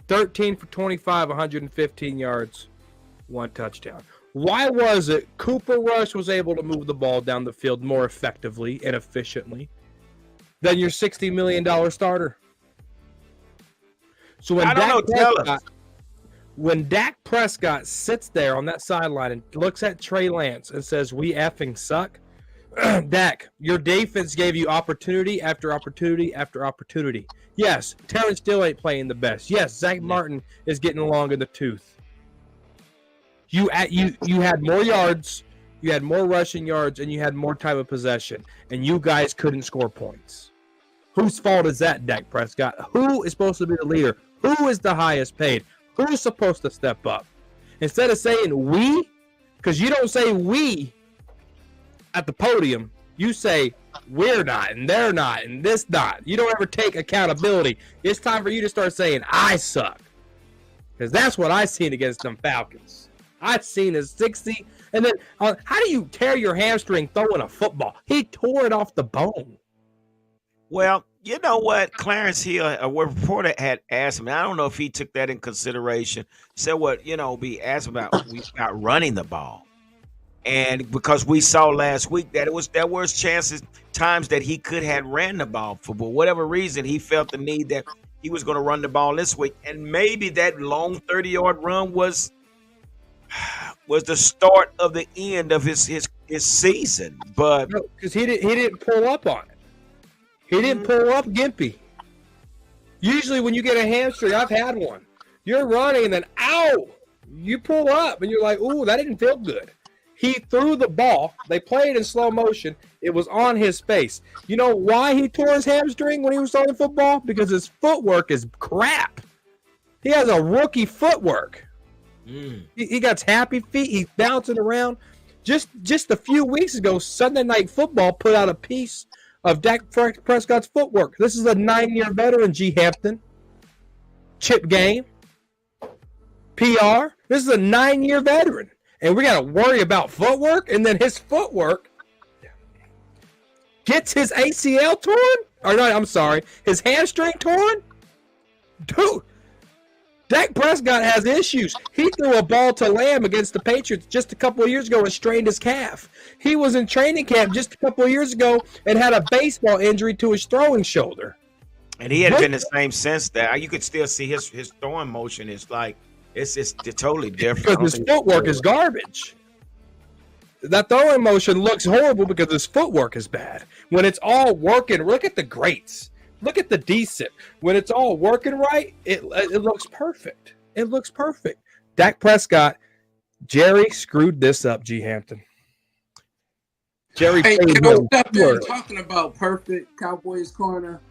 13 for 25, 115 yards, 1 touchdown. Why was it Cooper Rush was able to move the ball down the field more effectively and efficiently than your $60 million starter? So when Dak Prescott sits there on that sideline and looks at Trey Lance and says, "We effing suck," Dak, your defense gave you opportunity after opportunity after opportunity. Yes, Terrence still ain't playing the best. Yes, Zach Martin is getting along in the tooth. You had more yards, you had more rushing yards, and you had more time of possession, and you guys couldn't score points. Whose fault is that, Dak Prescott? Who is supposed to be the leader? Who is the highest paid? Who's supposed to step up? Instead of saying we, because you don't say we at the podium, you say we're not, and they're not, and this not. You don't ever take accountability. It's time for you to start saying I suck, because that's what I seen against them Falcons. I've seen a 60, and then how do you tear your hamstring throwing a football? He tore it off the bone. Well, you know what? Clarence Hill, a reporter had asked him. I don't know if he took that in consideration. Said what be asked about running the ball, and because we saw last week that there was times that he could have ran the ball for whatever reason he felt the need that he was going to run the ball this week, and maybe that long 30-yard run was the start of the end of his season, but No, because he didn't pull up on it. He didn't pull up gimpy. Usually when you get a hamstring, I've had one. You're running and then, ow, you pull up and you're like, ooh, that didn't feel good. He threw the ball. They played in slow motion. It was on his face. You know why he tore his hamstring when he was starting football? Because his footwork is crap. He has a rookie footwork. He got happy feet. He's bouncing around. Just a few weeks ago, Sunday Night Football put out a piece of Dak Prescott's footwork. This is a 9-year veteran, G. Hampton. Chip game. PR. This is a 9-year veteran. And we got to worry about footwork? And then his footwork gets his ACL torn? Or no, I'm sorry. His hamstring torn? Dude. Dak Prescott has issues. He threw a ball to Lamb against the Patriots just a couple of years ago and strained his calf. He was in training camp just a couple of years ago and had a baseball injury to his throwing shoulder. And he had been the same since that. You could still see his throwing motion is like it's totally different. Because his footwork is garbage. That throwing motion looks horrible because his footwork is bad. When it's all working, look at the greats. Look at the decent. When it's all working right, it looks perfect. It looks perfect. Dak Prescott, Jerry screwed this up, G. Hampton. Jerry talking about perfect Cowboys corner.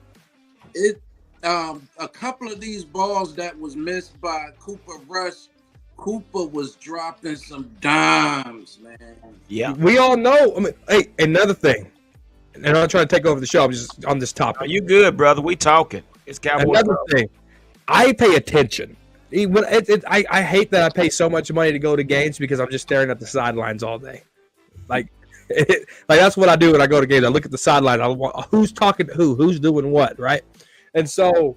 A couple of these balls that was missed by Cooper Rush. Cooper was dropping some dimes, man. Yeah. We all know. I mean, hey, another thing. And I'm not trying to take over the show. I'm just on this topic. Are you good, brother? We talking. It's Cowboys. Another thing, I pay attention. I hate that I pay so much money to go to games because I'm just staring at the sidelines all day. Like that's what I do when I go to games. I look at the sideline. Who's talking to who's doing what, right? And so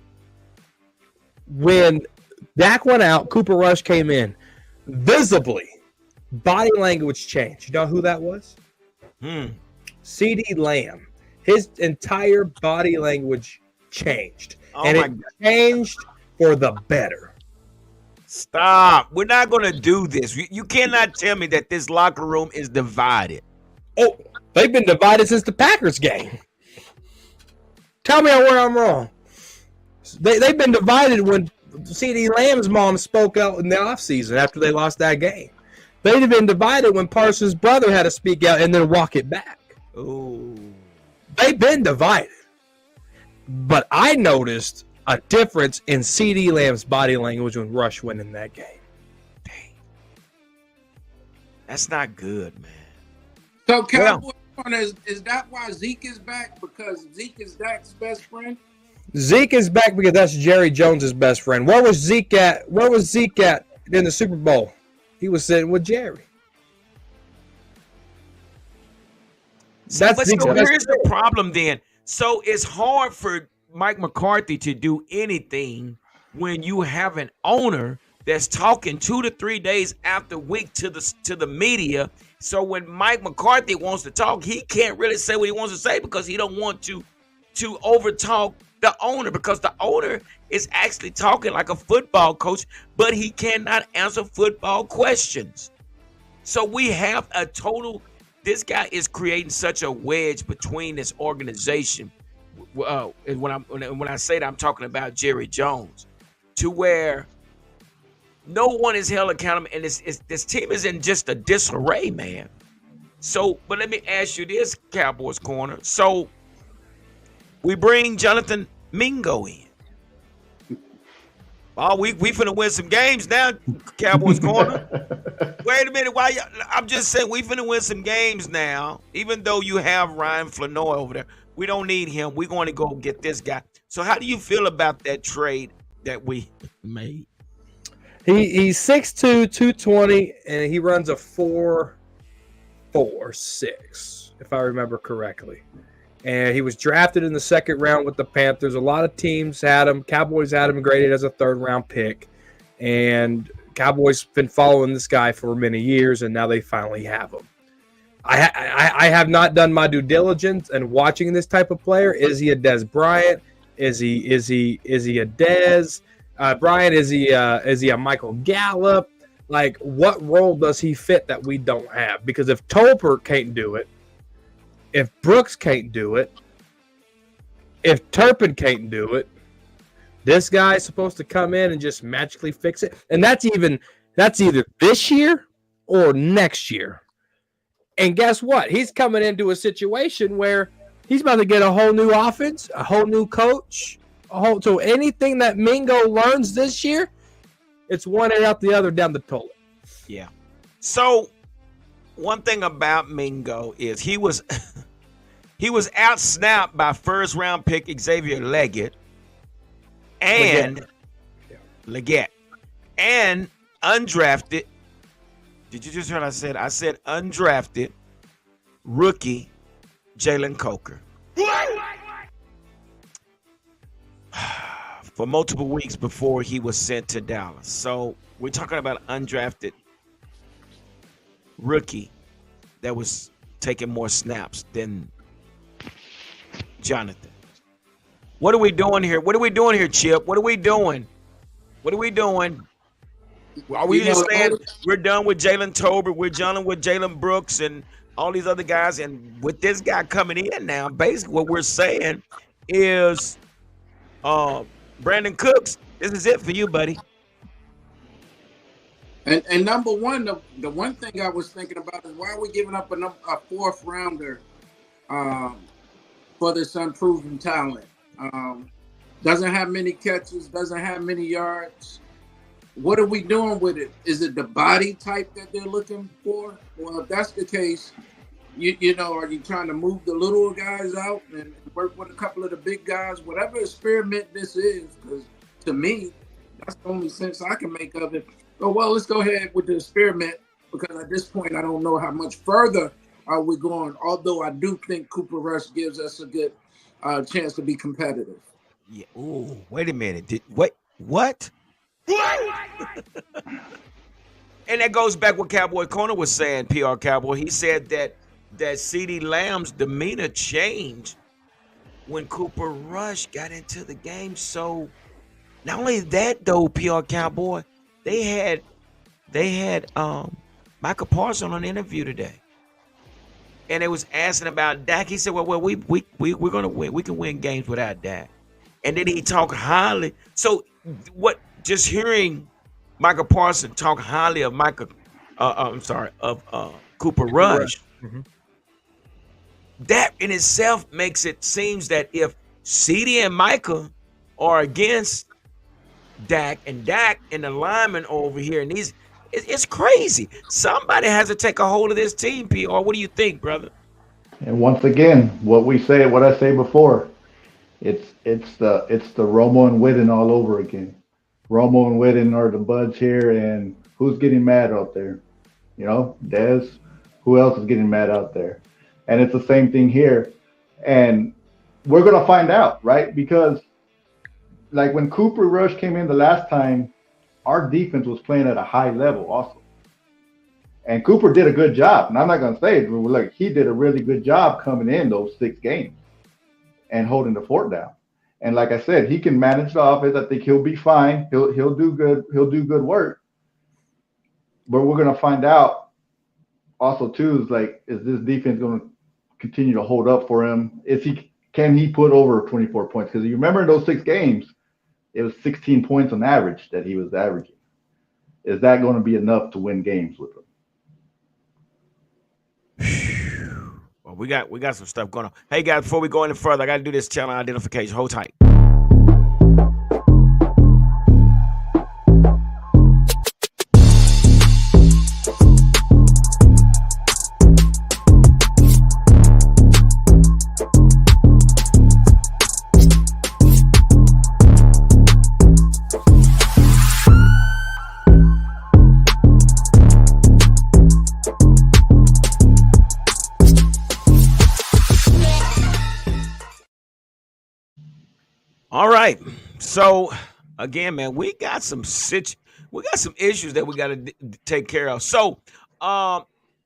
when Dak went out, Cooper Rush came in. Visibly, body language changed. You know who that was? CeeDee Lamb. His entire body language changed. And it changed for the better. Stop. We're not going to do this. You cannot tell me that this locker room is divided. Oh, they've been divided since the Packers game. Tell me where I'm wrong. They've been divided when CeeDee Lamb's mom spoke out in the offseason after they lost that game. They've been divided when Parsons' brother had to speak out and then walk it back. Ooh. They've been divided. But I noticed a difference in CeeDee Lamb's body language when Rush went in that game. Dang. That's not good, man. So, Cowboys, is that why Zeke is back? Because Zeke is Dak's best friend? Zeke is back because that's Jerry Jones' best friend. Where was Zeke at? Where was Zeke at in the Super Bowl? He was sitting with Jerry. So here's the problem then. So it's hard for Mike McCarthy to do anything when you have an owner that's talking 2 to 3 days after week to the media. So when Mike McCarthy wants to talk, he can't really say what he wants to say because he don't want to overtalk the owner, because the owner is actually talking like a football coach, but he cannot answer football questions. So we have a total. This guy is creating such a wedge between this organization. And when I say that, I'm talking about Jerry Jones, to where no one is held accountable, and this team is in just a disarray, man. So, but let me ask you this, Cowboys Corner. So we bring Jonathan Mingo in. Oh, we finna win some games now, Cowboys Corner. Wait a minute, I'm just saying we finna win some games now. Even though you have Ryan Flanoy over there, we don't need him. We're going to go get this guy. So how do you feel about that trade that we made? He's 6'2", 220, and he runs a 4.46, if I remember correctly. And he was drafted in the second round with the Panthers. A lot of teams had him. Cowboys had him graded as a third-round pick. And Cowboys been following this guy for many years, and now they finally have him. I have not done my due diligence in watching this type of player. Is he a Dez Bryant? Is he a Dez Bryant? Is he a Michael Gallup? Like, what role does he fit that we don't have? Because if Tolbert can't do it, if Brooks can't do it, if Turpin can't do it, this guy's supposed to come in and just magically fix it. And that's either this year or next year. And guess what? He's coming into a situation where he's about to get a whole new offense, a whole new coach, so anything that Mingo learns this year, it's one end out the other down the toilet. Yeah. So one thing about Mingo is he was out-snapped by first-round pick Xavier Leggett and Leggett and undrafted. Did you just hear what I said? I said undrafted rookie Jalen Coker. For multiple weeks before he was sent to Dallas. So we're talking about undrafted rookie that was taking more snaps than Jonathan. What are we doing here? What are we doing here, Chip? What are we doing? What are we doing? Are we just saying we're done with Jalen Tolbert, we're done with Jalen Brooks and all these other guys, and with this guy coming in now, basically what we're saying is Brandon Cooks, this is it for you, buddy. And number one, the one thing I was thinking about is why are we giving up a fourth rounder for this unproven talent? Doesn't have many catches, doesn't have many yards. What are we doing with it? Is it the body type that they're looking for? Well, if that's the case, you know, are you trying to move the little guys out and work with a couple of the big guys? Whatever experiment this is, because to me, that's the only sense I can make of it. Oh, well, let's go ahead with the experiment, because at this point, I don't know how much further are we going, although I do think Cooper Rush gives us a good chance to be competitive. Yeah. Ooh, wait a minute. What? And that goes back what Cowboy Corner was saying, PR Cowboy. He said that CeeDee Lamb's demeanor changed when Cooper Rush got into the game. So not only that though, PR Cowboy, they had Michael Parsons on an interview today. And they was asking about Dak. He said, well, we're gonna win. We can win games without Dak. And then he talked highly. So what? Just hearing Michael Parsons talk highly of Cooper Rush, that in itself makes it seems that if CeeDee and Micah are against Dak and the lineman over here, and it's crazy. Somebody has to take a hold of this team, PR. What do you think, brother? And once again, what I say before, it's the Romo and Witten all over again. Romo and Witten are the buds here, and who's getting mad out there? You know, Dez. Who else is getting mad out there? And it's the same thing here. And we're going to find out, right? Because, like, when Cooper Rush came in the last time, our defense was playing at a high level also. And Cooper did a good job. And I'm not going to say it, but like, he did a really good job coming in those 6 games and holding the fort down. And like I said, he can manage the offense. I think he'll be fine. He'll do good. He'll do good work. But we're going to find out also too, is this defense going to continue to hold up for him? Can he put over 24 points? Because you remember in those 6 games, it was 16 points on average that he was averaging. Is that going to be enough to win games with him? Well, we got some stuff going on. Hey guys, before we go any further, I got to do this channel identification. Hold tight. All right. So again, man, we got some issues that we got to take care of. So,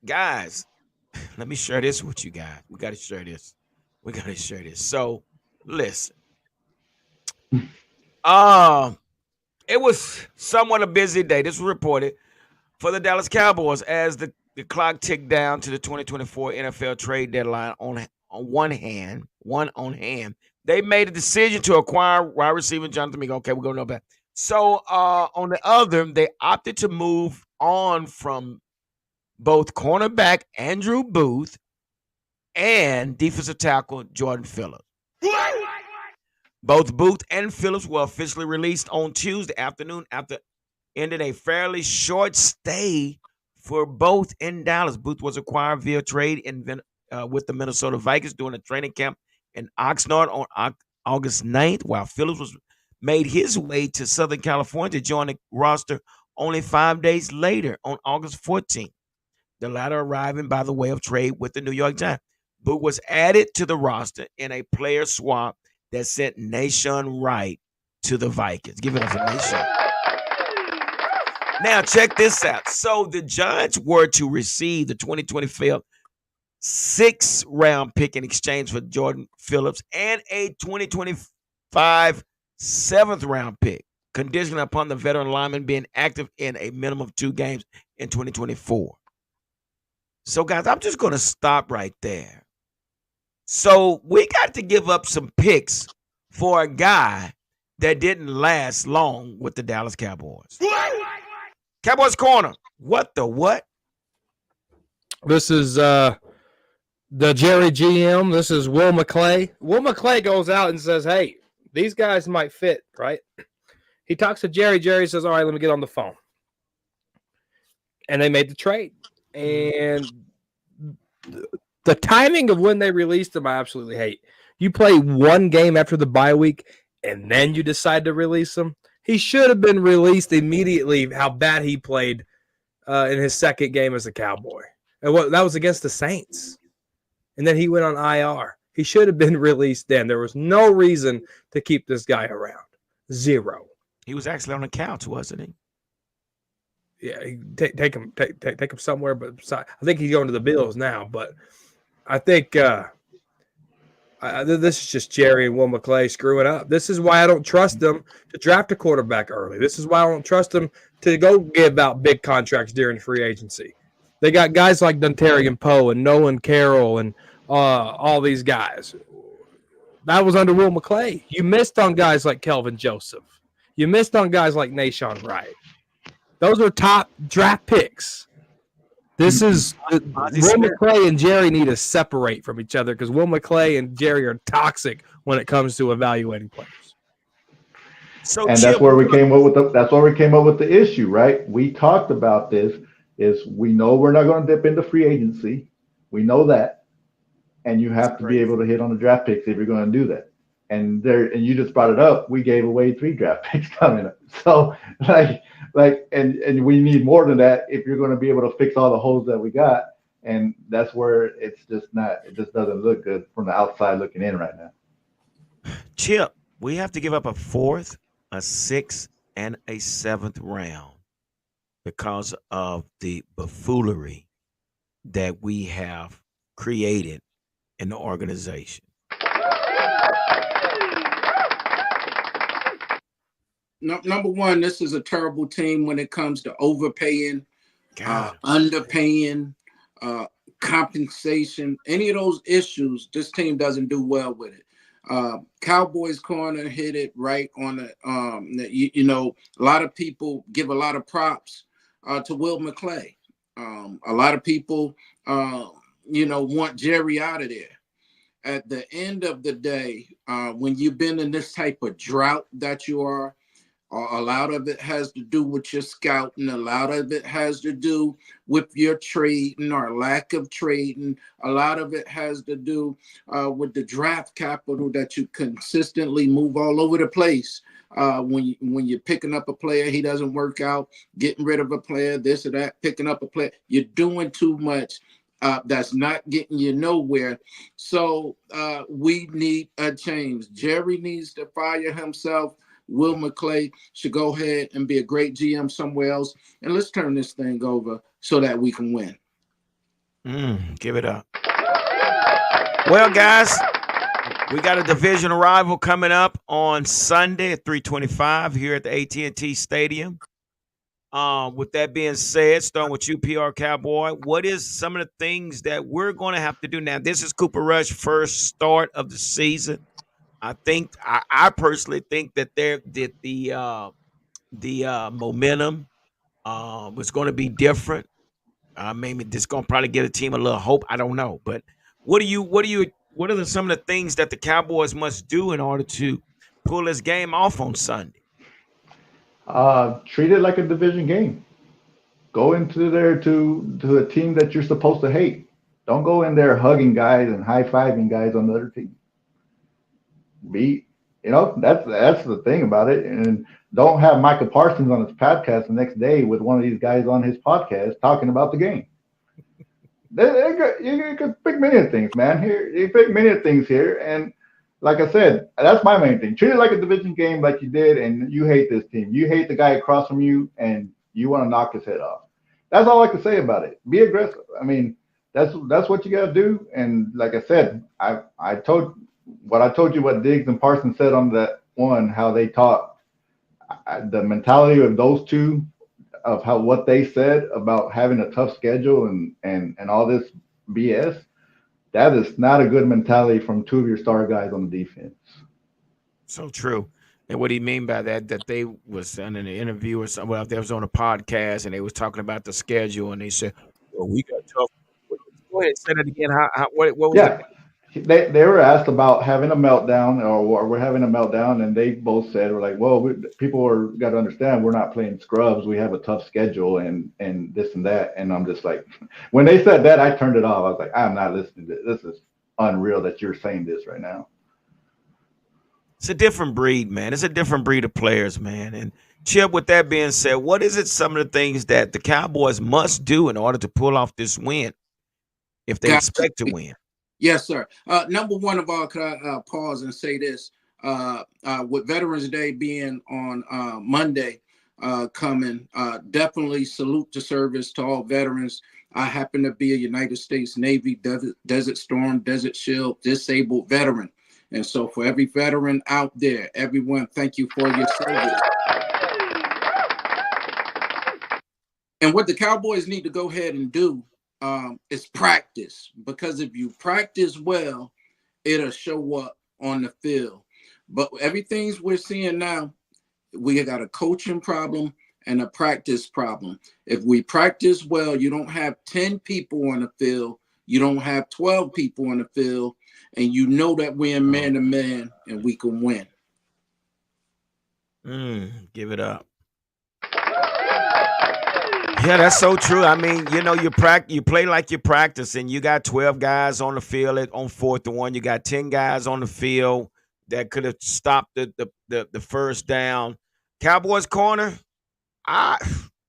guys, let me share this with you guys. We got to share this. We got to share this. So, listen. Um, it was somewhat a busy day. This was reported for the Dallas Cowboys as the clock ticked down to the 2024 NFL trade deadline on one on hand. They made a decision to acquire wide receiver Jonathan Mingo. Okay, we're gonna know about. So on the other, they opted to move on from both cornerback Andrew Booth and defensive tackle Jordan Phillips. Both Booth and Phillips were officially released on Tuesday afternoon after ended a fairly short stay for both in Dallas. Booth was acquired via trade with the Minnesota Vikings during a training camp in Oxnard on August 9th, while Phillips was made his way to Southern California to join the roster only 5 days later on August 14th, the latter arriving by the way of trade with the New York Giants. Booth was added to the roster in a player swap that sent Nation Wright to the Vikings, giving us a Nation. Now, check this out. So the Giants were to receive the 2025 sixth-round pick in exchange for Jordan Phillips and a 2025 seventh-round pick, conditional upon the veteran lineman being active in a minimum of 2 games in 2024. So, guys, I'm just going to stop right there. So we got to give up some picks for a guy that didn't last long with the Dallas Cowboys. Cowboys Corner. What the what? This is the Jerry GM. This is Will McClay. Will McClay goes out and says, hey, these guys might fit, right? He talks to Jerry. Jerry says, all right, let me get on the phone. And they made the trade. And the timing of when they released him, I absolutely hate. You play one game after the bye week, and then you decide to release him. He should have been released immediately. How bad he played in his second game as a Cowboy, and that was against the Saints. And then he went on IR. He should have been released then. There was no reason to keep this guy around. Zero. He was actually on the couch, wasn't he? Yeah, take him somewhere. But I think he's going to the Bills now. But I think this is just Jerry and Will McClay screwing up. This is why I don't trust them to draft a quarterback early. This is why I don't trust them to go give out big contracts during free agency. They got guys like Dontarian Poe and Nolan Carroll and all these guys. That was under Will McClay. You missed on guys like Kelvin Joseph. You missed on guys like Nation Wright. Those are top draft picks. This is Will McClay and Jerry need to separate from each other because Will McClay and Jerry are toxic when it comes to evaluating players. So and that's where we came up with the issue, right? We talked about this. Is we know we're not going to dip into free agency. We know that, and you have to be able to hit on the draft picks if you're going to do that. And you just brought it up. We gave away 3 draft picks coming up. So and we need more than that if you're going to be able to fix all the holes that we got. And that's where it just doesn't look good from the outside looking in right now. Chip, we have to give up a 4th, a 6th, and a 7th round because of the buffoonery that we have created in the organization. Number one, this is a terrible team when it comes to overpaying, underpaying, compensation. Any of those issues, this team doesn't do well with it. Cowboys Corner hit it right on the. A lot of people give a lot of props to Will McClay. A lot of people, want Jerry out of there. At the end of the day, when you've been in this type of drought that you are, a lot of it has to do with your scouting. A lot of it has to do with your trading or lack of trading. A lot of it has to do with the draft capital that you consistently move all over the place. When you're picking up a player, he doesn't work out, getting rid of a player, this or that, picking up a player. You're doing too much that's not getting you nowhere. So we need a change. Jerry needs to fire himself. Will McClay should go ahead and be a great GM somewhere else. And let's turn this thing over so that we can win. Give it up. Well, guys, we got a divisional rival coming up on Sunday at 3:25 here at the AT&T Stadium. With that being said, starting with you, PR Cowboy, what is some of the things that we're going to have to do now? This is Cooper Rush's first start of the season. I think I personally think that the momentum was going to be different. Maybe this going to probably get a team a little hope. I don't know, but what are some of the things that the Cowboys must do in order to pull this game off on Sunday? Treat it like a division game. Go into there to a team that you're supposed to hate. Don't go in there hugging guys and high-fiving guys on the other team. That's the thing about it. And don't have Micah Parsons on his podcast the next day with one of these guys on his podcast talking about the game. You could pick many things, man. Here you pick many things here, and like I said, that's my main thing. Treat it like a division game, like you did, and you hate this team. You hate the guy across from you, and you want to knock his head off. That's all I can say about it. Be aggressive. I mean, that's what you got to do. And like I said, I told you what Diggs and Parsons said on that one, how they taught the mentality of those two, of what they said about having a tough schedule and all this BS. That is not a good mentality from two of your star guys on the defense. So true. And what do you mean by that? That they was in an interview or something. Well, they was on a podcast and they was talking about the schedule and they said, "Well, we got tough." Go ahead, say that again. What was Yeah. it? They were asked about having a meltdown, or we're having a meltdown, and they both said, "We're like, well, people are got to understand we're not playing scrubs. We have a tough schedule, and this and that." And I'm just like, when they said that, I turned it off. I was like, I'm not listening to this. This is unreal that you're saying this right now. It's a different breed, man. It's a different breed of players, man. And Chip, with that being said, what is it? Some of the things that the Cowboys must do in order to pull off this win, if they expect to win? Yes, sir. Number one of all, could I pause and say this? With Veterans Day being on Monday coming, definitely salute to service to all veterans. I happen to be a United States Navy Desert Storm, Desert Shield disabled veteran. And so for every veteran out there, everyone, thank you for your service. And what the Cowboys need to go ahead and do is practice, because if you practice well, it'll show up on the field. But everything we're seeing now, we got a coaching problem and a practice problem. If we practice well, you don't have 10 people on the field, you don't have 12 people on the field, and you know that we're in man-to-man and we can win. Give it up. Yeah, that's so true. I mean, you play like you practice, and you got 12 guys on the field on 4th and 1. You got 10 guys on the field that could have stopped the first down. Cowboys corner,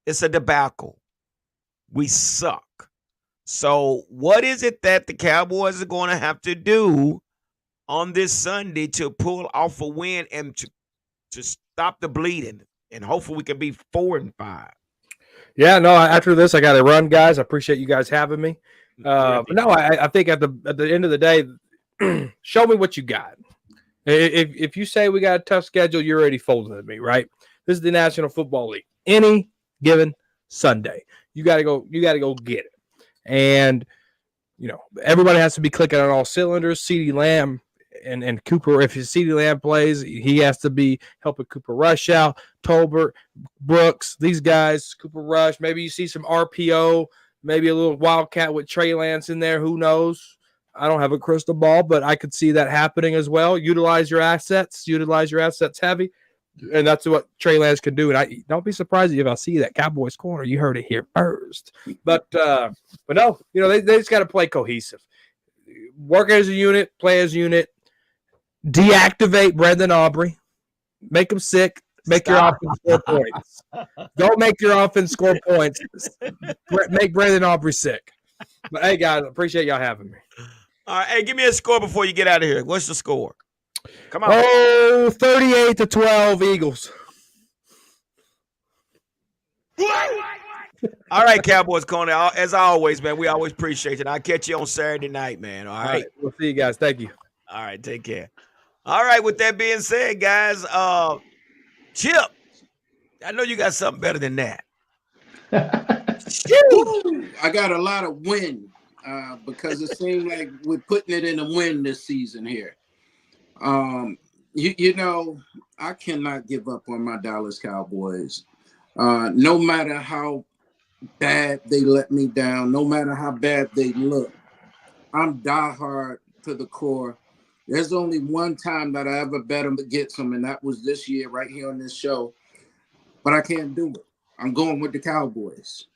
it's a debacle. We suck. So what is it that the Cowboys are going to have to do on this Sunday to pull off a win and to stop the bleeding? And hopefully we can be 4-5. Yeah, no, after this, I got to run, guys. I appreciate you guys having me. But no, I think at the end of the day, show me what you got. If you say we got a tough schedule, you're already folding at me, right? This is the National Football League. Any given Sunday, you got to go get it. And, everybody has to be clicking on all cylinders. CeeDee Lamb and Cooper, if CeeDee Lamb plays, he has to be helping Cooper Rush out. Tolbert, Brooks, these guys, Cooper Rush. Maybe you see some RPO, maybe a little Wildcat with Trey Lance in there. Who knows? I don't have a crystal ball, but I could see that happening as well. Utilize your assets heavy. And that's what Trey Lance can do. And I don't be surprised if I see that Cowboys corner. You heard it here first. But no, they just got to play cohesive. Work as a unit, play as a unit. Deactivate Brendan Aubrey. Make him sick. Make your offense score points. Don't make your offense score points. Make Brendan Aubrey sick. But hey, guys, appreciate y'all having me. All right, hey, give me a score before you get out of here. What's the score? Come on. Oh, 38-12 Eagles. All right, Cowboys Corner. As always, man, we always appreciate it. I'll catch you on Saturday night, man. All right. We'll see you guys. Thank you. All right, take care. All right, with that being said, guys, Chip, I know you got something better than that. Woo! I got a lot of win because it seemed like we're putting it in a win this season here. You know, I cannot give up on my Dallas Cowboys. No matter how bad they let me down, no matter how bad they look, I'm diehard to the core. There's only one time that I ever bet them against them, and that was this year right here on this show. But I can't do it. I'm going with the Cowboys.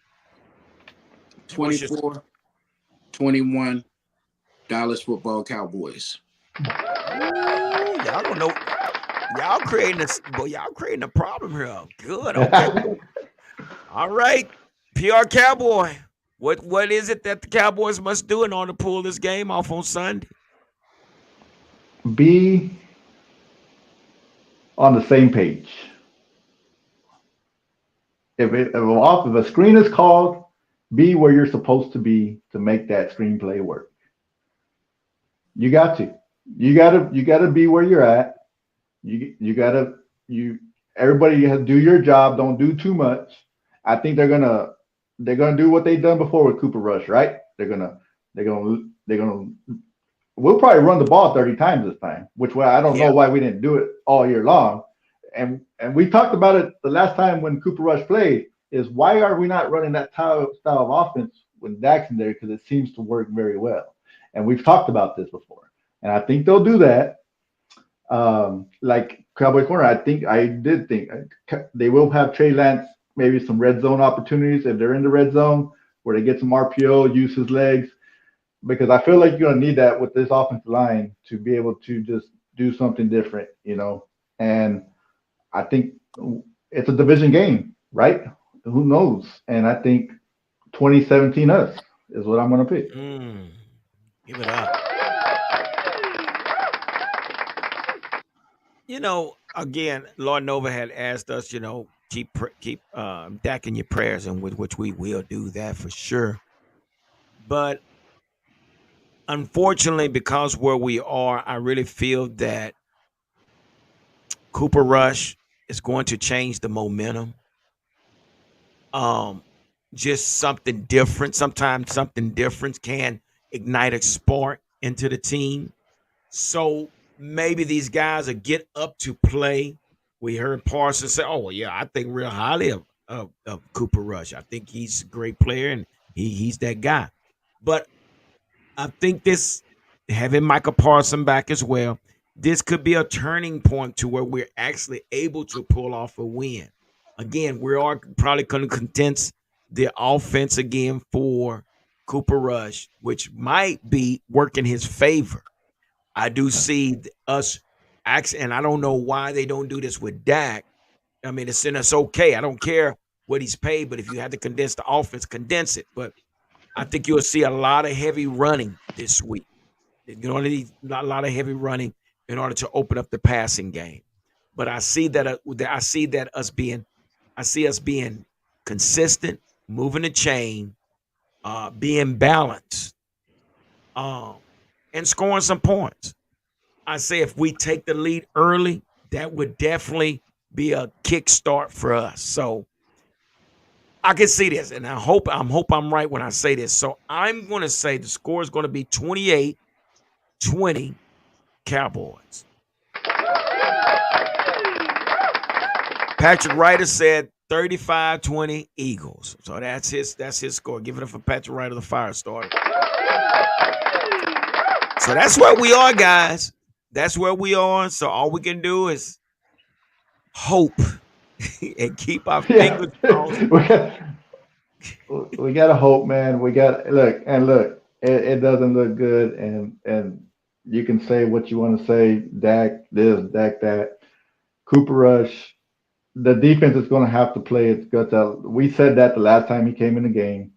24-21, Dallas Football Cowboys. Ooh, y'all don't know. Y'all creating a problem here. Good. Okay. All right. PR Cowboy. What is it that the Cowboys must do in order to pull this game off on Sunday? Be on the same page. If a screen is called, be where you're supposed to be to make that screenplay work. You got to be where you're at. Everybody has to do your job. Don't do too much. I think they're gonna do what they've done before with Cooper Rush, right? They're gonna we'll probably run the ball 30 times this time, which I don't know why we didn't do it all year long. And we talked about it the last time when Cooper Rush played, is why are we not running that style of offense when Dak's in there? Because it seems to work very well. And we've talked about this before. And I think they'll do that. Like Cowboy Corner, I did think they will have Trey Lance maybe some red zone opportunities if they're in the red zone where they get some RPO, use his legs. Because I feel like you're going to need that with this offensive line to be able to just do something different, you know. And I think it's a division game, right? Who knows? And I think 2017 us is what I'm going to pick. Give it up. You know, again, Lord Nova had asked us, you know, keep Dak in your prayers, and with which we will do that for sure. But unfortunately, because where we are, I really feel that Cooper Rush is going to change the momentum. Just something different. Sometimes something different can ignite a spark into the team. So maybe these guys will get up to play. We heard Parsons say, "Oh, well, yeah, I think real highly of Cooper Rush. I think he's a great player, and he's that guy." But I think this, having Michael Parsons back as well, this could be a turning point to where we're actually able to pull off a win. Again, we are probably going to condense the offense again for Cooper Rush, which might be working his favor. I do see us and I don't know why they don't do this with Dak. I mean, it's okay. I don't care what he's paid, but if you have to condense the offense, condense it. But I think you'll see a lot of heavy running this week. You're going to need a lot of heavy running in order to open up the passing game. But I see us being consistent, moving the chain, being balanced, and scoring some points. I say if we take the lead early, that would definitely be a kickstart for us. So I can see this, and I hope I'm right when I say this. So I'm going to say the score is going to be 28-20 Cowboys. Patrick Ryder said 35-20 Eagles. So that's his score. Give it up for Patrick Ryder, the fire starter. So that's where we are, guys. That's where we are. So all we can do is hope and keep our fingers crossed. We got to hope, man. Look. It doesn't look good, and you can say what you want to say. Dak this, Dak that. Cooper Rush. The defense is going to have to play its guts out. We said that the last time he came in the game,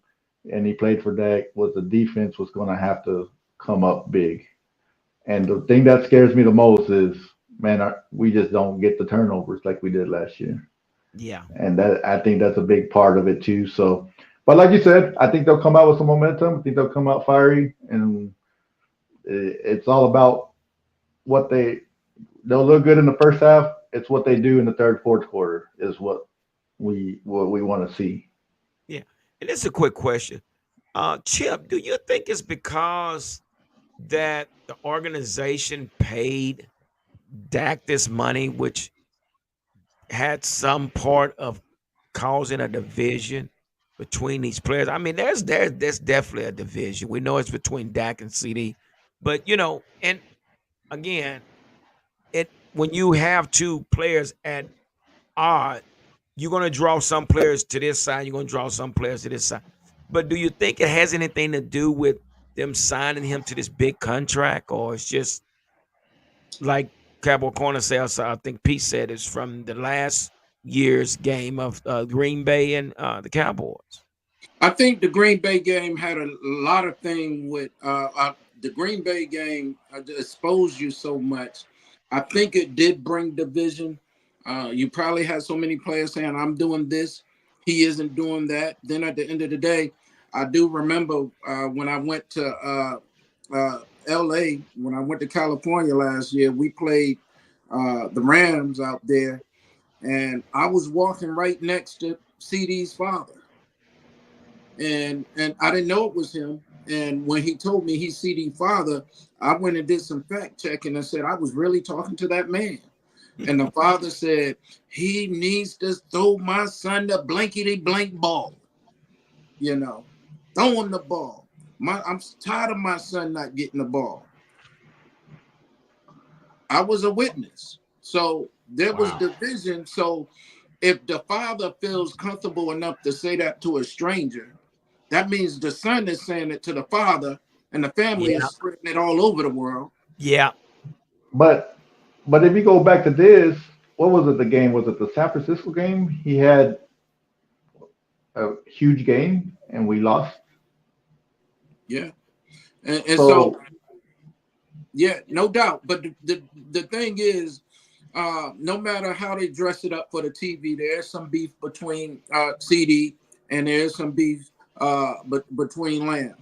and he played for Dak, was the defense was going to have to come up big. And the thing that scares me the most is, man, we just don't get the turnovers like we did last year. Yeah. And that I think that's a big part of it too. So, but like you said, I think they'll come out with some momentum. I think they'll come out fiery, and it's all about what they'll look good in the first half. It's what they do in the third, fourth quarter is what we want to see. Yeah. And it's a quick question. Chip, do you think it's because that the organization paid Dak this money, which had some part of causing a division between these players? I mean, there's definitely a division. We know it's between Dak and CD, but and again, it when you have two players at odd, you're going to draw some players to this side. You're going to draw some players to this side. But do you think it has anything to do with them signing him to this big contract, or it's just like Cowboy Corner says? I think Pete said it's from the last year's game of Green Bay and the Cowboys. I think the Green Bay game had a lot of thing with the Green Bay game exposed you so much. I think it did bring division. You probably had so many players saying, "I'm doing this, he isn't doing that." Then at the end of the day, I do remember when I went to L.A. when I went to California last year. We played the Rams out there, and I was walking right next to CD's father. And I didn't know it was him. And when he told me he's CD father, I went and did some fact checking and said I was really talking to that man. And the father said he needs to throw my son the blankety blank ball. Throw him the ball. I'm tired of my son not getting the ball. I was a witness, so there was division. So if the father feels comfortable enough to say that to a stranger, that means the son is saying it to the father, and the family is spreading it all over the world. Yeah. But if you go back to this, what was it? The game was it the San Francisco game? He had a huge game and we lost. Yeah, and So so yeah, no doubt. But the thing is, no matter how they dress it up for the TV, there's some beef between CD and there's some beef between Lamb.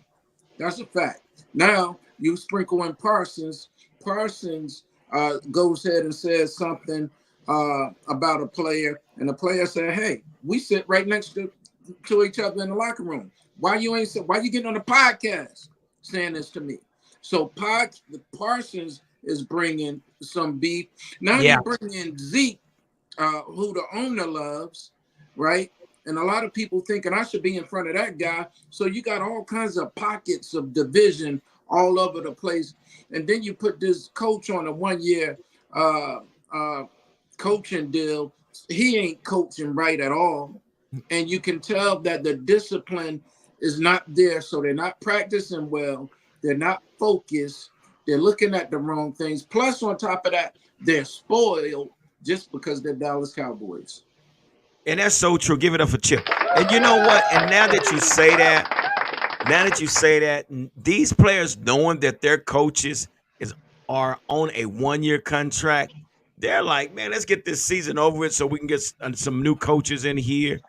That's a fact. Now you sprinkle in Parsons. Parsons goes ahead and says something about a player, and the player said, "Hey, we sit right next to each other in the locker room. Why you getting on the podcast saying this to me?" So Parsons is bringing some beef. Now Yeah. you bring in Zeke, who the owner loves, right? And a lot of people thinking I should be in front of that guy. So you got all kinds of pockets of division all over the place. And then you put this coach on a 1-year coaching deal. He ain't coaching right at all. And you can tell that the discipline is not there. So they're not practicing well. They're not focused. They're looking at the wrong things. Plus, on top of that, they're spoiled just because they're Dallas Cowboys. And that's so true. Give it up for Chip. And you know what? And now that you say that, these players knowing that their coaches are on a 1-year contract, they're like, man, let's get this season over with so we can get some new coaches in here.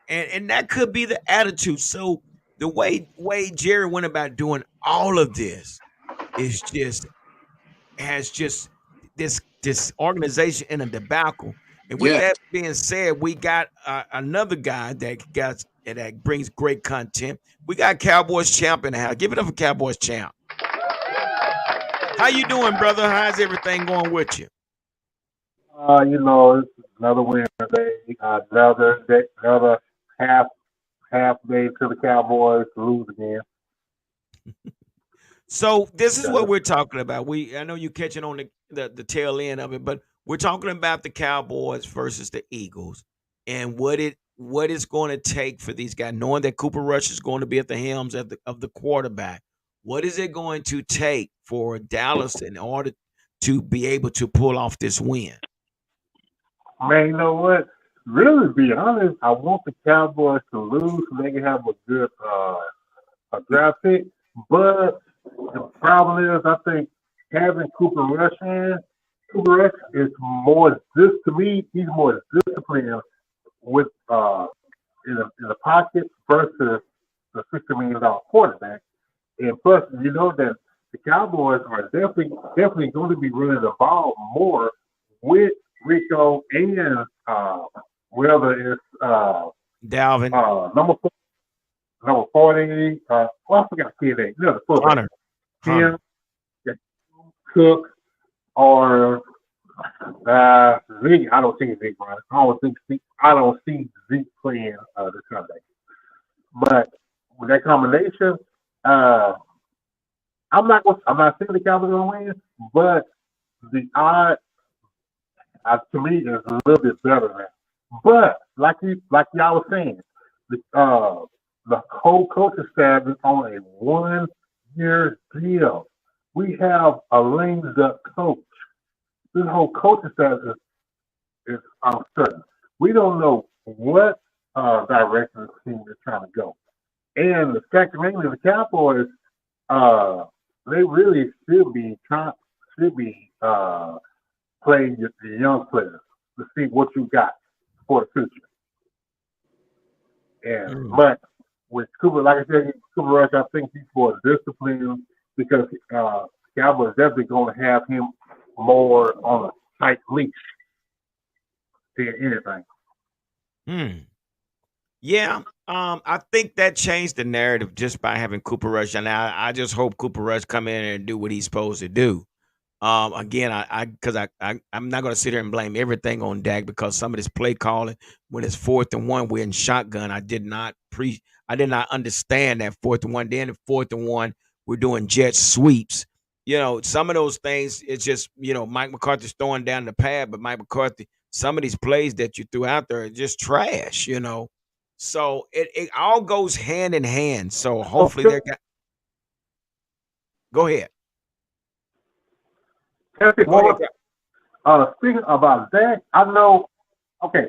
And that could be the attitude. So the way Jerry went about doing all of this is has just this organization in a debacle. And with Yeah. that being said, we got another guy that brings great content. We got Cowboys champ in the house. Give it up for Cowboys champ. How you doing, brother? How's everything going with you? It's another win today. Another half day to the Cowboys to lose again. So this is what we're talking about. I know you're catching on the tail end of it, but we're talking about the Cowboys versus the Eagles and what it's going to take for these guys, knowing that Cooper Rush is going to be at the helms of the quarterback. What is it going to take for Dallas in order to be able to pull off this win? Man, you know what? Really, to be honest, I want the Cowboys to lose so they can have a good a draft pick. But the problem is, I think having Cooper Rush is more this to me. He's more disciplined with in the pocket versus the $60 million quarterback. And plus, you know that the Cowboys are definitely going to be running the ball more with Rico and whether it's Dalvin, number 40. Well, I forgot his name. No, the fullback. Hunter. Him, Cook, or Zeke. I don't see Zeke, right? I don't see Zeke playing this Sunday. But with that combination, I'm not saying the Cowboys are going to win, but the odd to me is a little bit better now. But like y'all was saying, the whole coaching staff is on a 1-year deal. We have a lame duck coach. This whole coaching staff is uncertain. We don't know what direction the team is trying to go. And the fact remains, the Cowboys, they really should be playing the young players to see what you got for the future. And but with Cooper, like I said, Cooper Rush, I think he's more disciplined because Cowboys definitely going to have him more on a tight leash than anything. Yeah, I think that changed the narrative just by having Cooper Rush, and I just hope Cooper Rush come in and do what he's supposed to do. Again, I'm not going to sit here and blame everything on Dak because some of this play calling when it's 4th and 1, we're in shotgun. I did not understand that 4th and 1. Then the 4th and 1, we're doing jet sweeps. Some of those things, it's just, Mike McCarthy's throwing down the pad, but Mike McCarthy, some of these plays that you threw out there are just trash. So it all goes hand in hand. So hopefully they're got. Go ahead. Speaking about Dak, I know. Okay.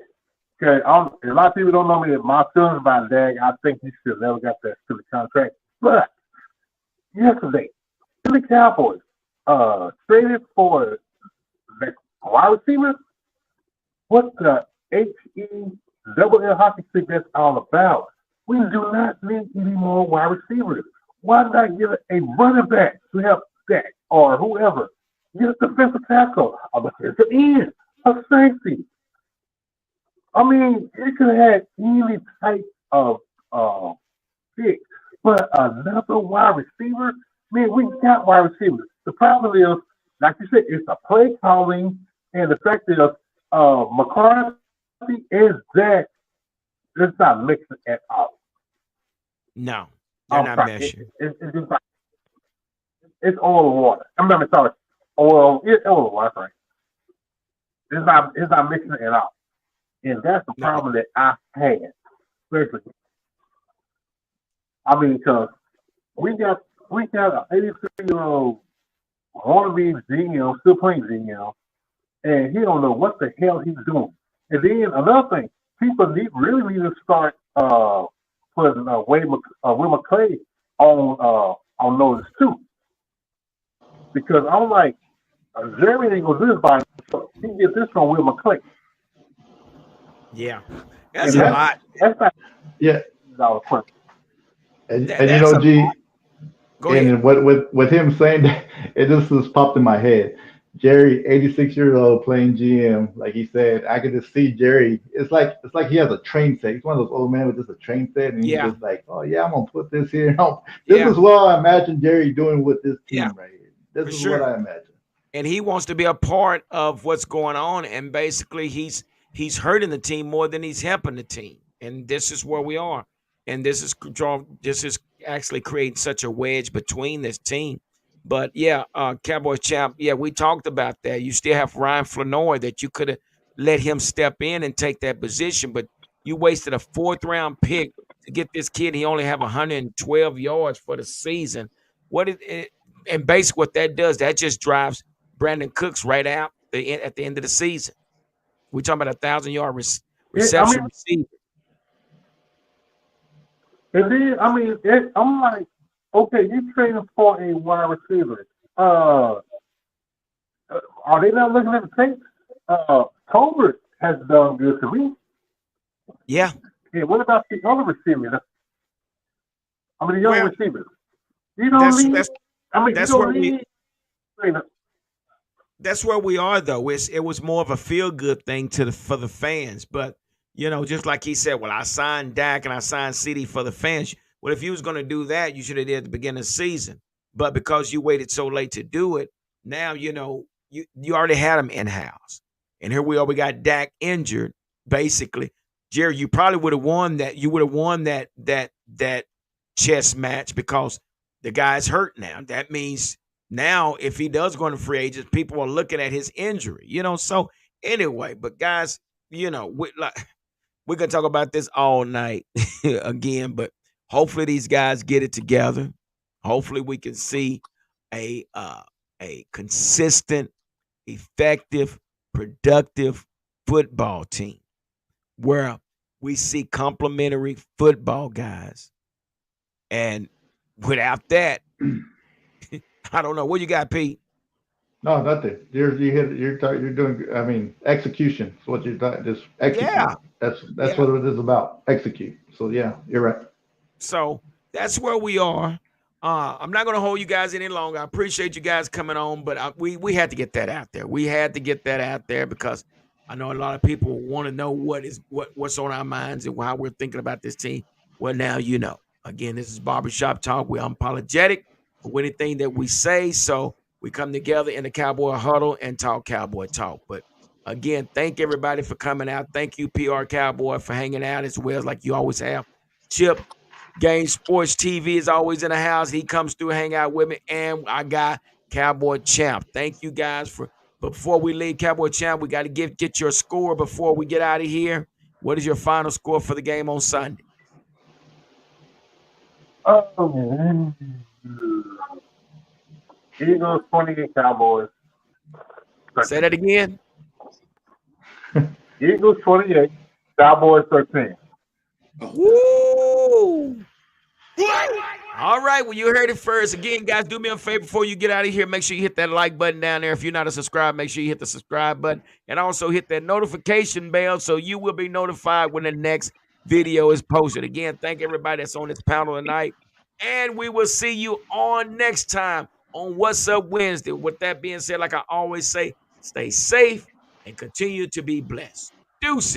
A lot of people don't know me. My feelings about Dak, I think he should never got that stupid contract. But yesterday, the Cowboys traded for the wide receiver. What the HE hockey stick that's all about? We do not need any more wide receivers. Why not get a running back to help Dak or whoever? Get a defensive tackle, a defensive end, a safety. I mean, it could have had any type of pick, but another wide receiver. Man, we got wide receivers. The problem is, like you said, it's the play calling and the fact is, McCarthy is that it's not mixing at all. No, they're not meshing. It's just like it's oil and water. I'm sorry, oil. It's oil and water. Right? It's not mixing at all, and that's the problem that I had. Especially, I mean, because we got an 83-year-old wannabe GM still playing GM, and he don't know what the hell he's doing. And then another thing, people really need to start putting Will McClay on notice too, because I'm like, Jerry ain't gonna do this by himself. He get this from Will McClay. Yeah, that's a lot. That's not question. And G. Go ahead. And with him saying that, it just popped in my head. Jerry, 86 years old, playing GM, like he said. I could just see Jerry. It's like he has a train set. He's one of those old men with just a train set, and he's just like, "Oh yeah, I'm gonna put this here." This is what I imagine Jerry doing with this team right here. This is what I imagine. And he wants to be a part of what's going on, and basically he's hurting the team more than he's helping the team. And this is where we are. And this is actually creating such a wedge between this team. But Cowboys champ, we talked about that. You still have Ryan Flanoy that you could have let him step in and take that position, but you wasted a 4th-round pick to get this kid. He only have 112 yards for the season. And basically what that does, that just drives Brandon Cooks right out at the end of the season. We're talking about 1,000-yard reception receiver. And then, I mean, I'm like, okay, you trading for a wide receiver. Are they not looking at the tape? Tolbert has done good to me. Yeah. Yeah, what about the other receivers? I mean, the young Well, receivers. You don't that's need. that's I mean, you that's where don't need. that's where we are though. It was more of a feel good thing for the fans. But just like he said, well, I signed Dak and I signed CD for the fans. Well, if you was gonna do that, you should have did at the beginning of the season. But because you waited so late to do it, now you already had him in house. And here we are, we got Dak injured, basically. Jerry, you probably would have won that. You would have won that chess match because the guy's hurt now. That means now, if he does go into free agents, people are looking at his injury, So anyway, but guys, we're gonna talk about this all night again. But hopefully these guys get it together. Hopefully we can see a consistent, effective, productive football team where we see complementary football guys. And without that, I don't know. What you got, Pete? No, nothing. You're doing. I mean, execution is what you're doing. Just execute. Yeah. That's Yeah. what it is about. Execute. So yeah, you're right. So that's where we are. I'm not going to hold you guys any longer. I appreciate you guys coming on, but we had to get that out there. We had to get that out there because I know a lot of people want to know what's on our minds and how we're thinking about this team. Well, now you know. Again, this is Barbershop Talk. We're unapologetic for anything that we say. So we come together in the Cowboy Huddle and talk Cowboy Talk. But again, thank everybody for coming out. Thank you, PR Cowboy, for hanging out as well, like you always have. Chip, Game Sports TV is always in the house. He comes through, hang out with me, and I got Cowboy Champ. Thank you guys for. But before we leave, Cowboy Champ, we got to get your score before we get out of here. What is your final score for the game on Sunday? Eagles 28, Cowboys 13. Say that again. Eagles 28, Cowboys 13. Woo! All right, well, you heard it first. Again, guys, do me a favor before you get out of here. Make sure you hit that like button down there. If you're not a subscriber, make sure you hit the subscribe button and also hit that notification bell so you will be notified when the next video is posted. Again, thank everybody that's on this panel tonight. And we will see you on next time on What's Up Wednesday. With that being said, like I always say, stay safe and continue to be blessed. Deuces.